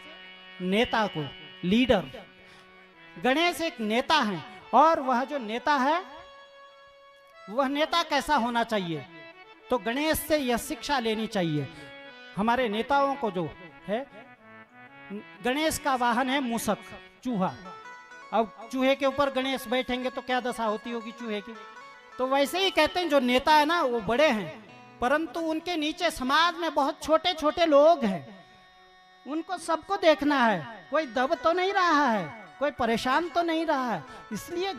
नेता को, लीडर। गणेश एक नेता है, और वह जो नेता है वह नेता कैसा होना चाहिए? तो गणेश से यह शिक्षा लेनी चाहिए हमारे नेताओं को। जो है गणेश का वाहन है मूषक, चूहा। अब चूहे के ऊपर गणेश बैठेंगे तो क्या दशा होती होगी चूहे की। तो वैसे ही कहते हैं जो नेता है ना वो बड़े हैं, परंतु उनके नीचे समाज में बहुत छोटे छोटे लोग हैं। उनको सबको देखना है, कोई दब तो नहीं रहा है, कोई परेशान तो नहीं रहा है। इसलिए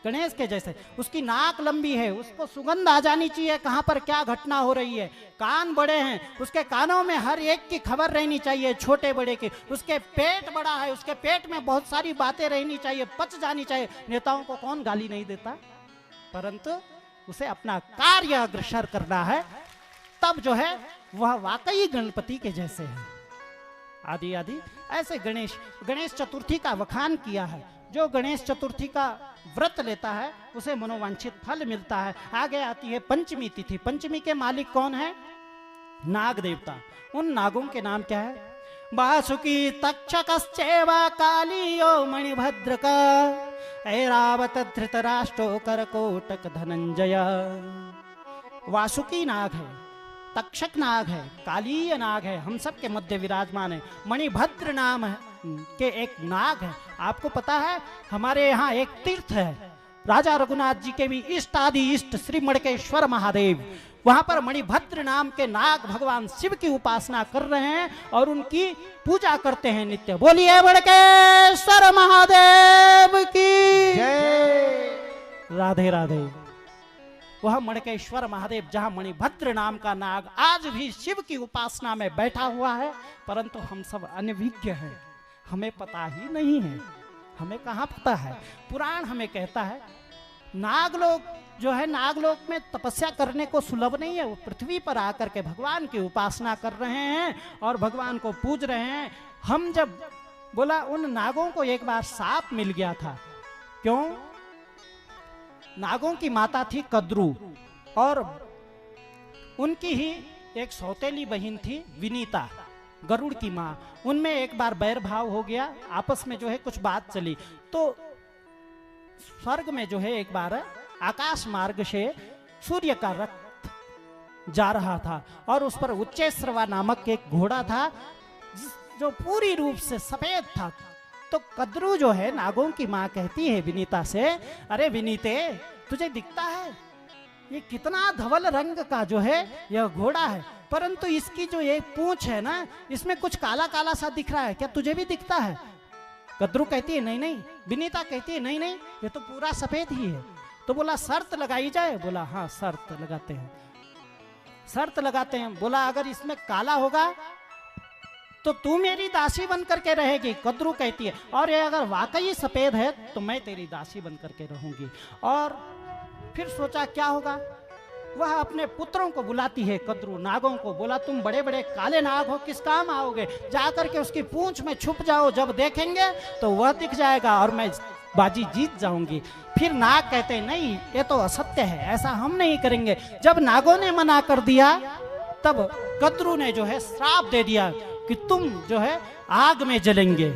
गणेश के जैसे, उसकी नाक लंबी है, उसको सुगंध आ जानी चाहिए कहाँ पर क्या घटना हो रही है। कान बड़े हैं, उसके कानों में हर एक की खबर रहनी चाहिए, छोटे बड़े की। उसके पेट बड़ा है, उसके पेट में बहुत सारी बातें रहनी चाहिए, पच जानी चाहिए। नेताओं को कौन गाली नहीं देता, परंतु उसे अपना कार्य अग्रसर करना है, तब जो है वह वाकई गणपति के जैसे है। आदि आदि ऐसे गणेश चतुर्थी का वखान किया है। जो गणेश चतुर्थी का व्रत लेता है उसे मनोवांछित फल मिलता है। आगे आती है पंचमी तिथि। पंचमी के मालिक कौन है? नाग देवता। उन नागों के नाम क्या है? वासुकी तक्षकश्चैव कालियो मणिभद्रक ऐरावत धृतराष्ट्रो करकोटक धनंजय। वासुकी नाग है, तक्षक नाग है, कालीय नाग है, हम सब के मध्य विराजमान है। मणिभद्र नाम है के एक नाग है। आपको पता है हमारे यहाँ एक तीर्थ है, राजा रघुनाथ जी के भी इष्ट आदि इष्ट श्री मणकेश्वर महादेव। वहां पर मणिभद्र नाम के नाग भगवान शिव की उपासना कर रहे हैं और उनकी पूजा करते हैं नित्य। बोलिए मणकेश्वर महादेव की जय। राधे राधे। वह मणकेश्वर महादेव जहां मणिभद्र नाम का नाग आज भी शिव की उपासना में बैठा हुआ है, परंतु हम सब अनभिज्ञ हैं, हमें पता ही नहीं है। हमें कहाँ पता है? पुराण हमें कहता है नागलोक जो है, नागलोक में तपस्या करने को सुलभ नहीं है। वो पृथ्वी पर आकर के भगवान की उपासना कर रहे हैं और भगवान को पूज रहे हैं। हम जब बोला उन नागों को एक बार सांप मिल गया था। क्यों? नागों की माता थी कद्रू और उनकी ही एक सौतेली बहन थी विनीता, गरुड़ की माँ। उनमें एक बार बैर भाव हो गया, आपस में जो है कुछ बात चली। तो स्वर्ग में जो है एक बार आकाश मार्ग से सूर्य का रथ जा रहा था और उस पर उच्चैश्रवा नामक एक घोड़ा था जो पूरी रूप से सफेद था। तो कद्रू जो है नागों की माँ कहती है विनीता से, अरे विनीते तुझे दिखता है ये कितना धवल रंग का जो है यह घोड़ा है, परंतु इसकी जो ये पूंछ है ना इसमें कुछ काला काला सा दिख रहा है, क्या तुझे भी दिखता है? कद्रू कहती है नहीं नहीं। विनीता कहती है नहीं नहीं ये तो पूरा सफेद ही है। तो बोला शर्त लगाई जाए? बोला हाँ शर्त लगाते हैं, शर्त लगाते हैं। बोला अगर इसमें काला होगा तो तू मेरी दासी बन करके रहेगी। कद्रू कहती है और ये अगर वाकई सफेद है तो मैं तेरी दासी बन करके रहूंगी। और फिर सोचा क्या होगा, वह अपने पुत्रों को बुलाती है कद्रू, नागों को। बोला तुम बड़े बड़े काले नाग हो, किस काम आओगे? जाकर के उसकी पूंछ में छुप जाओ, जब देखेंगे तो वह दिख जाएगा और मैं बाजी जीत जाऊंगी। फिर नाग कहते हैं नहीं ये तो असत्य है, ऐसा हम नहीं करेंगे। जब नागों ने मना कर दिया तब कद्रू ने जो है श्राप दे दिया कि तुम जो है आग में जलेंगे।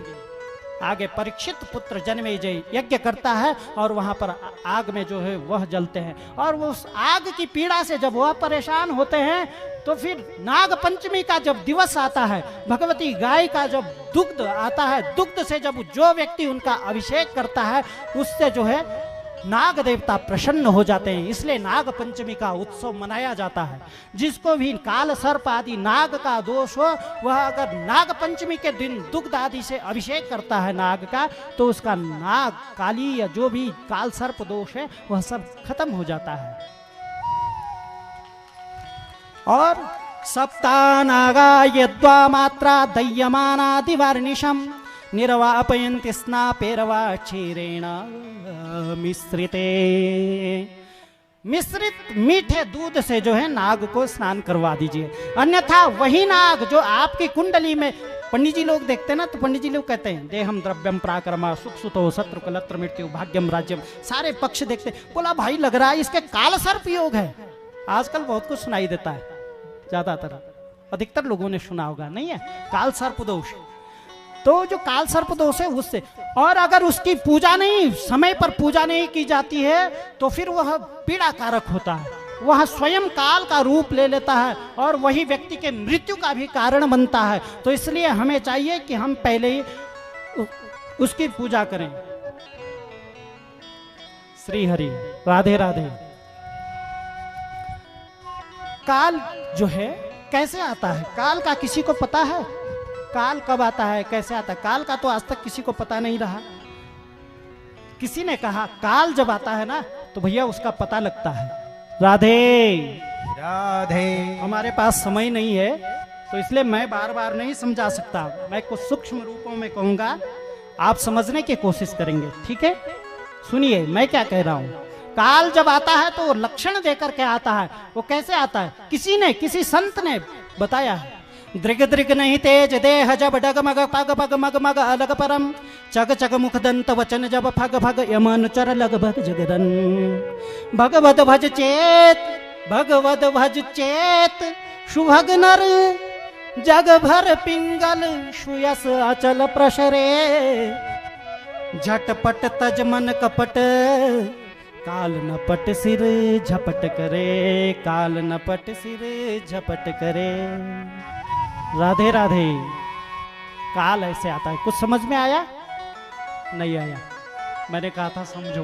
आगे परीक्षित पुत्र जन्मेजय यज्ञ करता है और वहां पर आग में जो है वह जलते हैं। और वो उस आग की पीड़ा से जब वह परेशान होते हैं तो फिर नाग पंचमी का जब दिवस आता है, भगवती गाय का जब दुग्ध आता है, दुग्ध से जब जो व्यक्ति उनका अभिषेक करता है उससे जो है नाग देवता प्रसन्न हो जाते हैं। इसलिए नाग पंचमी का उत्सव मनाया जाता है। जिसको भी काल सर्प आदि नाग का दोष हो वह अगर नाग पंचमी के दिन दुग्ध आदि से अभिषेक करता है नाग का, तो उसका नाग काली या जो भी काल सर्प दोष है वह सब खत्म हो जाता है। और सप्ता नागा यद्वा मात्रा दह्यमानादिवर्निशम निर्वापयन्ति स्नापेरवा क्षीरेण मिश्रिते। मिश्रित मीठे दूध से जो है नाग को स्नान करवा दीजिए, अन्यथा वही नाग जो आपकी कुंडली में, पंडित जी लोग देखते हैं ना, तो पंडित जी लोग कहते हैं देहम द्रव्यम पराक्रमा सुख सुतो शत्रु कलत्र मृत्यु भाग्यम राज्यम, सारे पक्ष देखते, बोला भाई लग रहा है इसके काल सर्प योग है। आजकल बहुत कुछ सुनाई देता है, ज्यादातर अधिकतर लोगों ने सुना होगा, नहीं है, काल सर्प दोष। तो जो काल सर्प दोष है उससे, और अगर उसकी पूजा नहीं, समय पर पूजा नहीं की जाती है तो फिर वह पीड़ा कारक होता है, वह स्वयं काल का रूप ले लेता है और वही व्यक्ति के मृत्यु का भी कारण बनता है। तो इसलिए हमें चाहिए कि हम पहले ही उसकी पूजा करें। श्री हरि, राधे राधे। काल जो है कैसे आता है, काल का किसी को पता है? काल कब आता है, कैसे आता है? काल का तो आज तक किसी को पता नहीं रहा। किसी ने कहा काल जब आता है ना तो भैया उसका पता लगता है। राधे राधे। हमारे पास समय नहीं है तो इसलिए मैं बार बार नहीं समझा सकता, मैं कुछ सूक्ष्म रूपों में कहूंगा, आप समझने की कोशिश करेंगे, ठीक है? सुनिए मैं क्या कह रहा हूं। काल जब आता है तो लक्षण देकर के आता है। वो कैसे आता है? किसी संत ने बताया है। दृग दृग नहीं तेज देह जब डगमग पग पग मग मग अलग परम, चग चग मुख दंत वचन जब फग फग यमनुचर लग भग जगदन, भगवत भज चेत शुभग नर, जग भर पिंगल सुयस अचल प्रसरे, झटपट तज मन कपट, काल नपट सिर झपट करे, काल नपट सिर झपट करे। राधे राधे। काल ऐसे आता है, कुछ समझ में आया? नहीं आया? मैंने कहा था समझो,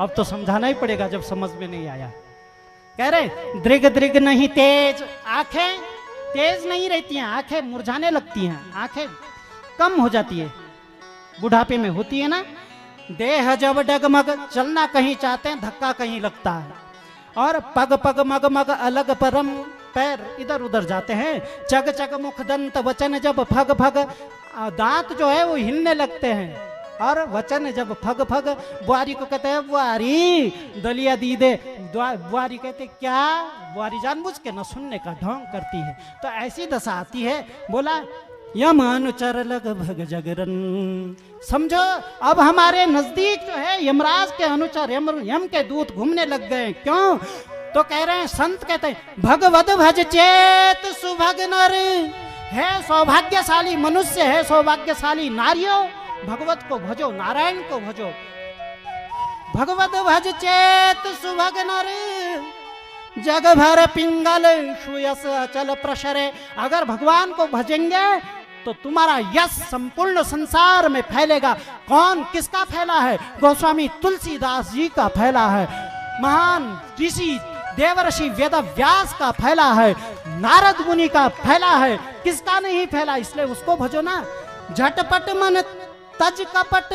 अब तो समझाना ही पड़ेगा जब समझ में नहीं आया। कह रहे दृग दृग नहीं तेज, आंखें तेज नहीं रहती हैं, आंखें मुरझाने लगती हैं, आंखें कम हो जाती है, बुढ़ापे में होती है ना। देह जब डगमग, चलना कहीं चाहते हैं धक्का कहीं लगता है, और पग पग मग मग अलग परम, पैर इधर उधर जाते हैं। चग चग मुख दंत वचन जब फग फग, दांत जो है वो हिलने लगते हैं, और वचन जब फग फग, बुआरी को कहते हैं बुआरी दलिया दी दे, बुआरी कहते क्या, बुआरी जानबूझ के न सुनने का ढोंग करती है। तो ऐसी दशा आती है। बोला यम अनुचर लग भग जगरन, समझो अब हमारे नजदीक जो है यमराज के अनुचर, यम के दूत घूमने लग गए। क्यों? तो कह रहे हैं, संत कहते हैं भगवत भज चेत सुभग नर, है सौभाग्यशाली मनुष्य, है सौभाग्यशाली नारियों, भगवत को भजो, नारायण को भजो। भगवत भज चेत सुभग नर, जग भर पिंगल सुयस अचल प्रसरे। अगर भगवान को भजेंगे तो तुम्हारा यश संपूर्ण संसार में फैलेगा। कौन किसका फैला है? गोस्वामी तुलसीदास जी का फैला है, महान ऋषि देवर्षि वेद व्यास का फैला है, नारद मुनि का फैला है, किसका नहीं फैला? इसलिए उसको भजो ना। झटपट मन तज कपट,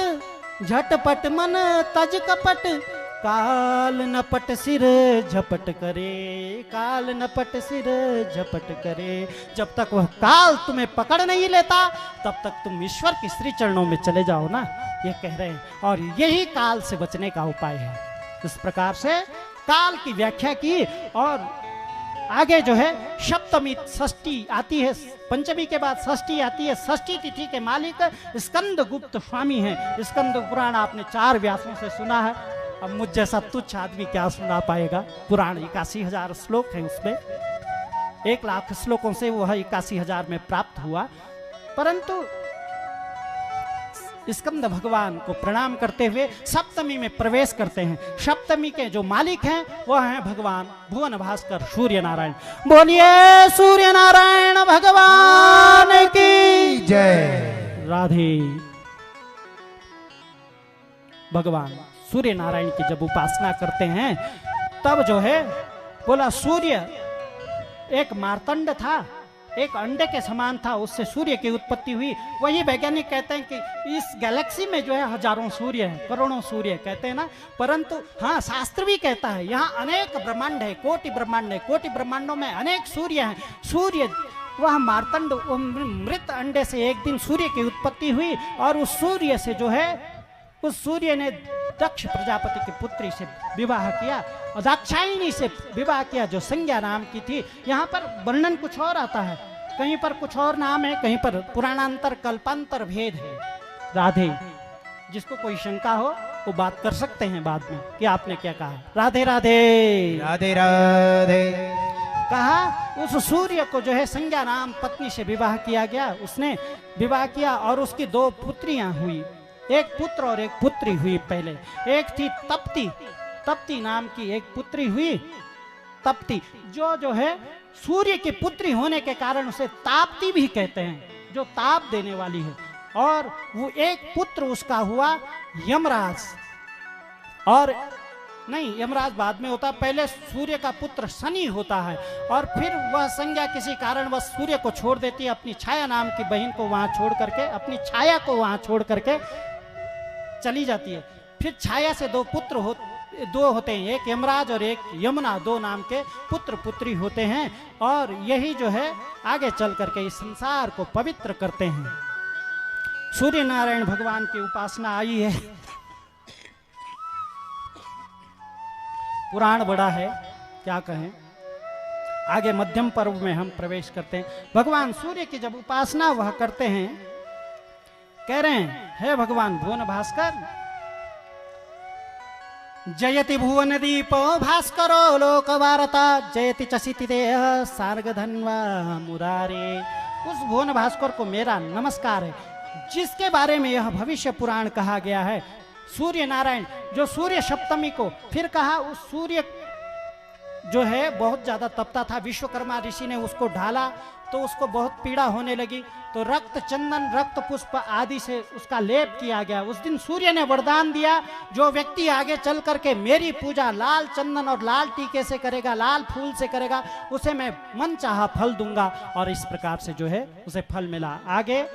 झटपट मन तज कपट, काल नपट सिर झपट करे, काल नपट सिर झपट करे। जब तक वह काल तुम्हें पकड़ नहीं लेता तब तक तुम ईश्वर के श्री चरणों में चले जाओ ना, ये कह रहे हैं। और यही काल से बचने का उपाय है। इस प्रकार से काल की व्याख्या की। और आगे जो है सप्तमी षष्ठी आती है, पंचमी के बाद षष्ठी आती है। षष्ठी तिथि के मालिक स्कंद गुप्त स्वामी हैं। स्कंद पुराण आपने 4 व्यासों से सुना है। अब मुझ जैसा तुच्छ आदमी क्या सुना पाएगा? पुराण 81,000 श्लोक है, उसमें 1 लाख श्लोकों से वह 81,000 में प्राप्त हुआ। परंतु स्कंद भगवान को प्रणाम करते हुए सप्तमी में प्रवेश करते हैं। सप्तमी के जो मालिक हैं वह हैं भगवान भुवन भास्कर सूर्य नारायण। बोलिए सूर्य नारायण भगवान की जय। राधे। भगवान सूर्य नारायण की जब उपासना करते हैं तब जो है बोला सूर्य एक मार्तंड था, एक अंडे के समान था, उससे सूर्य की उत्पत्ति हुई। वही वैज्ञानिक कहते हैं कि इस गैलेक्सी में जो है हजारों सूर्य हैं, करोड़ों सूर्य कहते हैं ना। परंतु हाँ, शास्त्र भी कहता है यहाँ अनेक ब्रह्मांड है, कोटि ब्रह्मांड है, कोटि ब्रह्मांडों में अनेक सूर्य हैं। सूर्य वह मार्तंड मृत अंडे से एक दिन सूर्य की उत्पत्ति हुई और उस सूर्य से जो है, उस सूर्य ने दक्ष प्रजापति की पुत्री से विवाह किया और दाक्षायणी से विवाह किया जो संज्ञा नाम की थी। यहाँ पर वर्णन कुछ और आता है, कहीं पर कुछ और नाम है, कहीं पर पुराणांतर कल्पांतर भेद है। राधे, जिसको कोई शंका हो वो बात कर सकते हैं बाद में कि आपने क्या कहा। राधे राधे राधे राधे। कहा उस सूर्य को जो है संज्ञा नाम पत्नी से विवाह किया गया, उसने विवाह किया और उसकी 2 पुत्रियां हुई, एक पुत्र और एक पुत्री हुई। पहले एक थी तप्ती, तप्ती नाम की एक पुत्री हुई। तप्ती जो है सूर्य की पुत्री होने के कारण उसे ताप्ती भी कहते हैं, जो ताप देने वाली है। और वो एक पुत्र उसका हुआ यमराज, और नहीं यमराज बाद में होता, पहले सूर्य का पुत्र शनि होता है। और फिर वह संज्ञा किसी कारण वह सूर्य को छोड़ देती है, अपनी छाया नाम की बहन को वहां छोड़ करके, अपनी छाया को वहां छोड़ करके चली जाती है। फिर छाया से 2 पुत्र दो होते हैं, एक यमराज और एक यमुना, 2 नाम के पुत्र पुत्री होते हैं। और यही जो है आगे चल करके इस संसार को पवित्र करते हैं। सूर्य नारायण भगवान की उपासना आई है। पुराण बड़ा है, क्या कहें। आगे मध्यम पर्व में हम प्रवेश करते हैं। भगवान सूर्य की जब उपासना वह करते हैं, कह रहे हैं हे भगवान भुवन भास्कर, जयति भुवन दीपो भास्करो लोक वारता, जयति चसिति देह सार्ग धन्वा मुरारे। उस भुवन भास्कर को मेरा नमस्कार है, जिसके बारे में यह भविष्य पुराण कहा गया है। सूर्य नारायण जो सूर्य सप्तमी को, फिर कहा उस सूर्य जो है बहुत ज्यादा तपता था, विश्वकर्मा ऋषि ने उसको ढाला तो उसको बहुत पीड़ा होने लगी, तो रक्त चंदन रक्त पुष्प आदि से उसका लेप किया गया। उस दिन सूर्य ने वरदान दिया, जो व्यक्ति आगे चल करके मेरी पूजा लाल चंदन और लाल टीके से करेगा, लाल फूल से करेगा, उसे मैं मन चाहा फल दूंगा। और इस प्रकार से जो है उसे फल मिला। आगे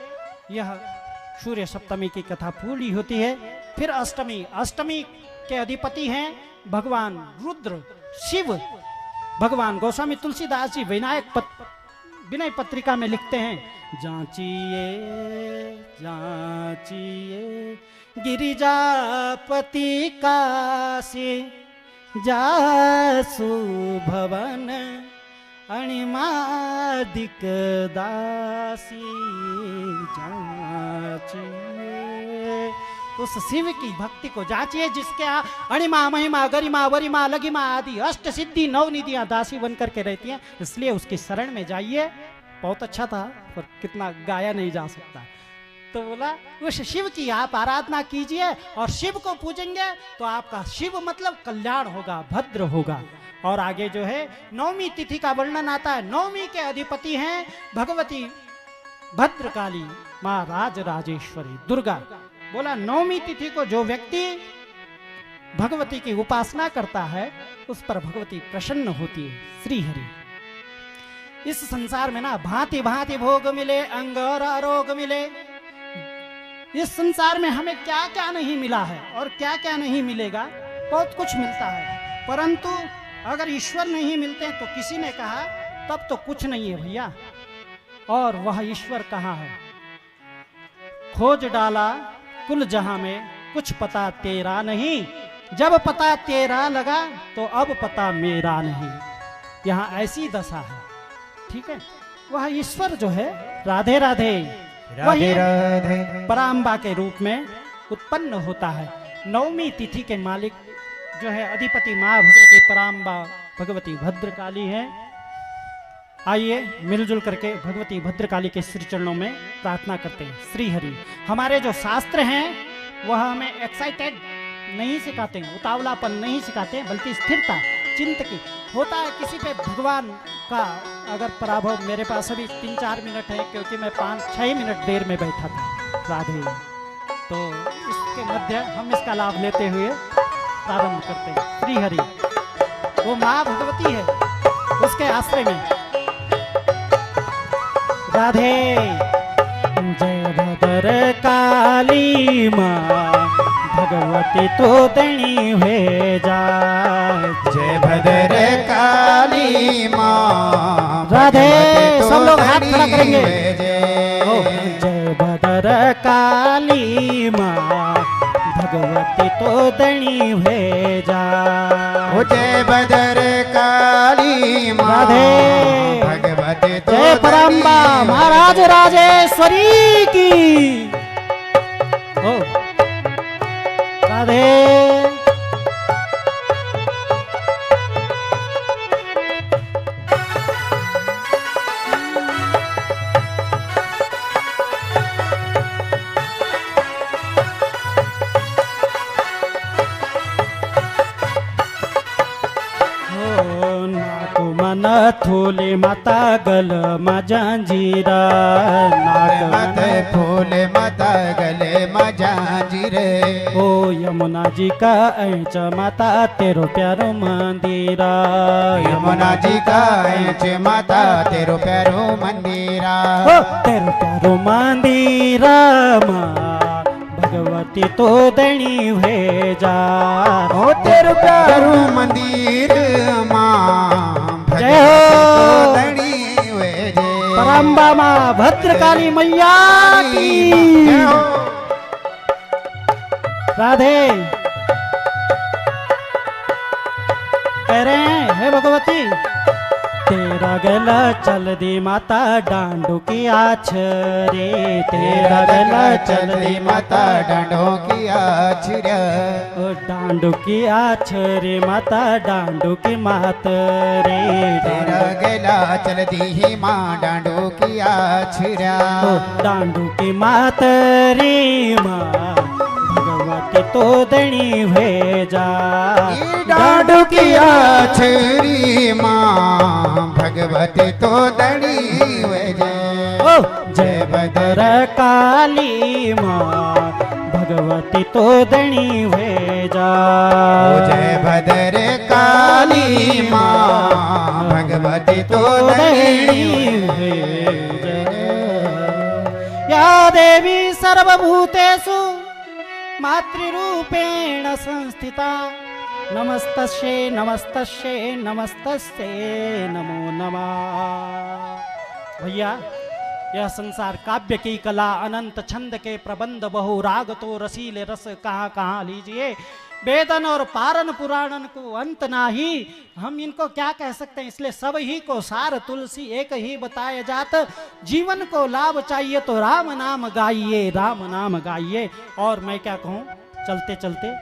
यह सूर्य सप्तमी की कथा पूरी होती है। फिर अष्टमी, अष्टमी के अधिपति हैं भगवान रुद्र शिव। भगवान गोस्वामी तुलसीदास जी विनय पत्रिका में लिखते हैं, जांचिए जांचिए गिरिजापति काशी, जासु भवन अणिमादिक दासी, जांचिए उस शिव की भक्ति को जांचिए जिसके अणिमा महिमा गरिमा वरिमा लगिमा आदि अष्ट सिद्धि 9 निधियां दासी बन करके रहती हैं। इसलिए उसकी शरण में जाइए। बहुत अच्छा था पर कितना गाया नहीं जा सकता। तो बोला उस शिव की आप आराधना कीजिए और शिव को पूजेंगे तो आपका शिव मतलब कल्याण होगा, भद्र होगा। और आगे जो है 9वीं तिथि का वर्णन आता है। 9वीं के अधिपति हैं भगवती भद्रकाली माँ राजराजेश्वरी दुर्गा। बोला 9वीं तिथि को जो व्यक्ति भगवती की उपासना करता है उस पर भगवती प्रसन्न होती है। श्री हरि। इस संसार में ना भांति भांति भोग मिले, अंग और आरोग मिले। इस संसार में हमें क्या क्या नहीं मिला है और क्या क्या नहीं मिलेगा, बहुत कुछ मिलता है। परंतु अगर ईश्वर नहीं मिलते तो किसी ने कहा तब तो कुछ नहीं है भैया। और वह ईश्वर कहाँ है? खोज डाला कुल जहां में, कुछ पता तेरा नहीं। जब पता तेरा लगा तो अब पता मेरा नहीं। यहाँ ऐसी दशा है। ठीक है, वह ईश्वर जो है राधे राधे राधे राधे पराम्बा के रूप में उत्पन्न होता है। 9वीं तिथि के मालिक जो है अधिपति माँ भगवती पराम्बा भगवती भद्रकाली है। आइए मिलजुल करके भगवती भद्रकाली के श्री चरणों में प्रार्थना करते हैं। श्री हरि। हमारे जो शास्त्र हैं वह हमें एक्साइटेड नहीं सिखाते हैं, उतावलापन नहीं सिखाते हैं, बल्कि स्थिरता चिंत की होता है। किसी पे भगवान का अगर पराभव, मेरे पास अभी 3-4 मिनट है क्योंकि मैं 5-6 मिनट देर में बैठा था राधे, तो इसके मध्य हम इसका लाभ लेते हुए प्रारंभ करते हैं। श्री हरि। वो माँ भगवती है, उसके आश्रय में राधे। जय भद्र काली माँ भगवती तो दणी हुए जा। जय भद्र काली माँ राधे। सब लोग हाथ खड़ा करेंगे। जय जय भद्र काली माँ भगवती तो दणी भेजा। जय भद्र काली माँ राधे। भगवती तो जय परम्बा महाराज राजेश्वरी की। ओ राधे। थोले माता गल मजांजीरा। मत फूल माता गले मजांजीरे। ओ यमुना जी का ऐच माता तेरो प्यारो मंदिरा। यमुना जी का ऐच माता तेरो प्यारो मंदिरा। ओ तेरो प्यारो मंदिरा माँ भगवती तो दणी भेजा। ओ तेरो प्यारो मंदिर माँ जय हो परम्बा माँ भद्रकाली मैया की। राधे। कह रहे हैं हे भगवती तेरा गला चल दी माता डांडू की आछरे। तेरा गला चल दी माता डांडू की आछरे। डांडू की आछरे माता डांडू की मातरे। तेरा गला चल दी ही माँ डांडू की आछरे। डांडू की मातरे माँ भगवती तो दणी भेजा। डांडू की आछरी माँ भगवती तो दणी भेजा। ओ जय भद्र काली माँ भगवती तो दणी भेजा। जय भद्र काली माँ भगवती तो दणी भेजा। या देवी सर्वभूतेषु मातृरूपेण संस्थिता। नमस्तस्यै नमस्तस्यै नमस्तस्यै नमो नमः। भैया यह संसार काव्य की कला अनंत छंद के प्रबंध बहु राग तो रसीले रस कहाँ कहाँ लीजिए। वेदन और पारन पुराणन को अंत नाही। हम इनको क्या कह सकते हैं, इसलिए सब ही को सार तुलसी एक ही बताए जात। जीवन को लाभ चाहिए तो राम नाम गाइए, राम नाम गाइए। और मैं क्या कहूँ, चलते चलते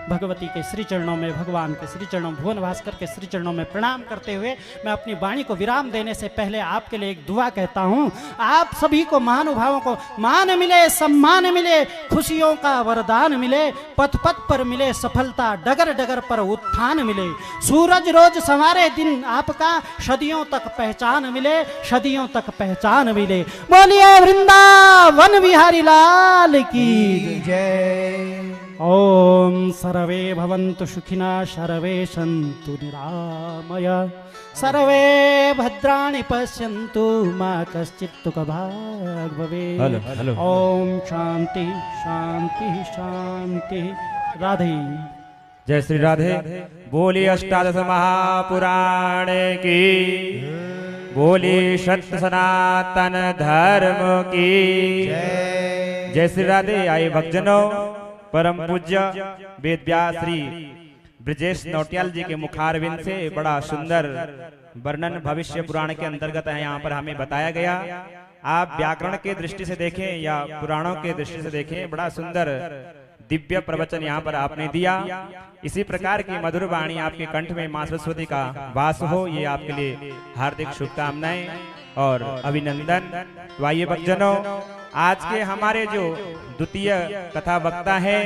भगवती के श्री चरणों में, भगवान के श्री चरणों, भुवन भास्कर के श्री चरणों में प्रणाम करते हुए मैं अपनी वाणी को विराम देने से पहले आपके लिए एक दुआ कहता हूँ। आप सभी को, महानुभावों को मान मिले, सम्मान मिले, खुशियों का वरदान मिले, पथ पथ पर मिले सफलता, डगर डगर पर उत्थान मिले। सूरज रोज संवारे दिन आपका, सदियों तक पहचान मिले, सदियों तक पहचान मिले। बोलिए वृंदावन बिहारी लाल की जय। ओम सर्वे भवन्तु सुखिना, सर्वे सन्तु निरामया, सर्वे भद्राणि पश्यन्तु मा कश्चित् दुःखभाग् भवेत्। ओम शांति शांति शांति। राधे। जय श्री राधे। बोली अष्टादश महापुराण की, बोली सत्य सनातन धर्म की जय श्री राधे। आइए भक्तजनों, परम पूज्य वेद व्यास श्री ब्रजेश नौटियाल जी के मुखारविंद से बड़ा सुंदर वर्णन भविष्य पुराण के अंतर्गत है यहाँ पर हमें बताया गया। आप व्याकरण के दृष्टि से देखें या पुराणों के दृष्टि से देखें, बड़ा सुंदर दिव्य प्रवचन यहाँ पर आपने दिया। इसी प्रकार की मधुर वाणी आपके कंठ में मां सरस्वती का वास हो, ये आपके लिए हार्दिक शुभकामनाएं और अभिनंदन। तो आइए भक्तजनों, आज के हमारे जो द्वितीय कथा वक्ता है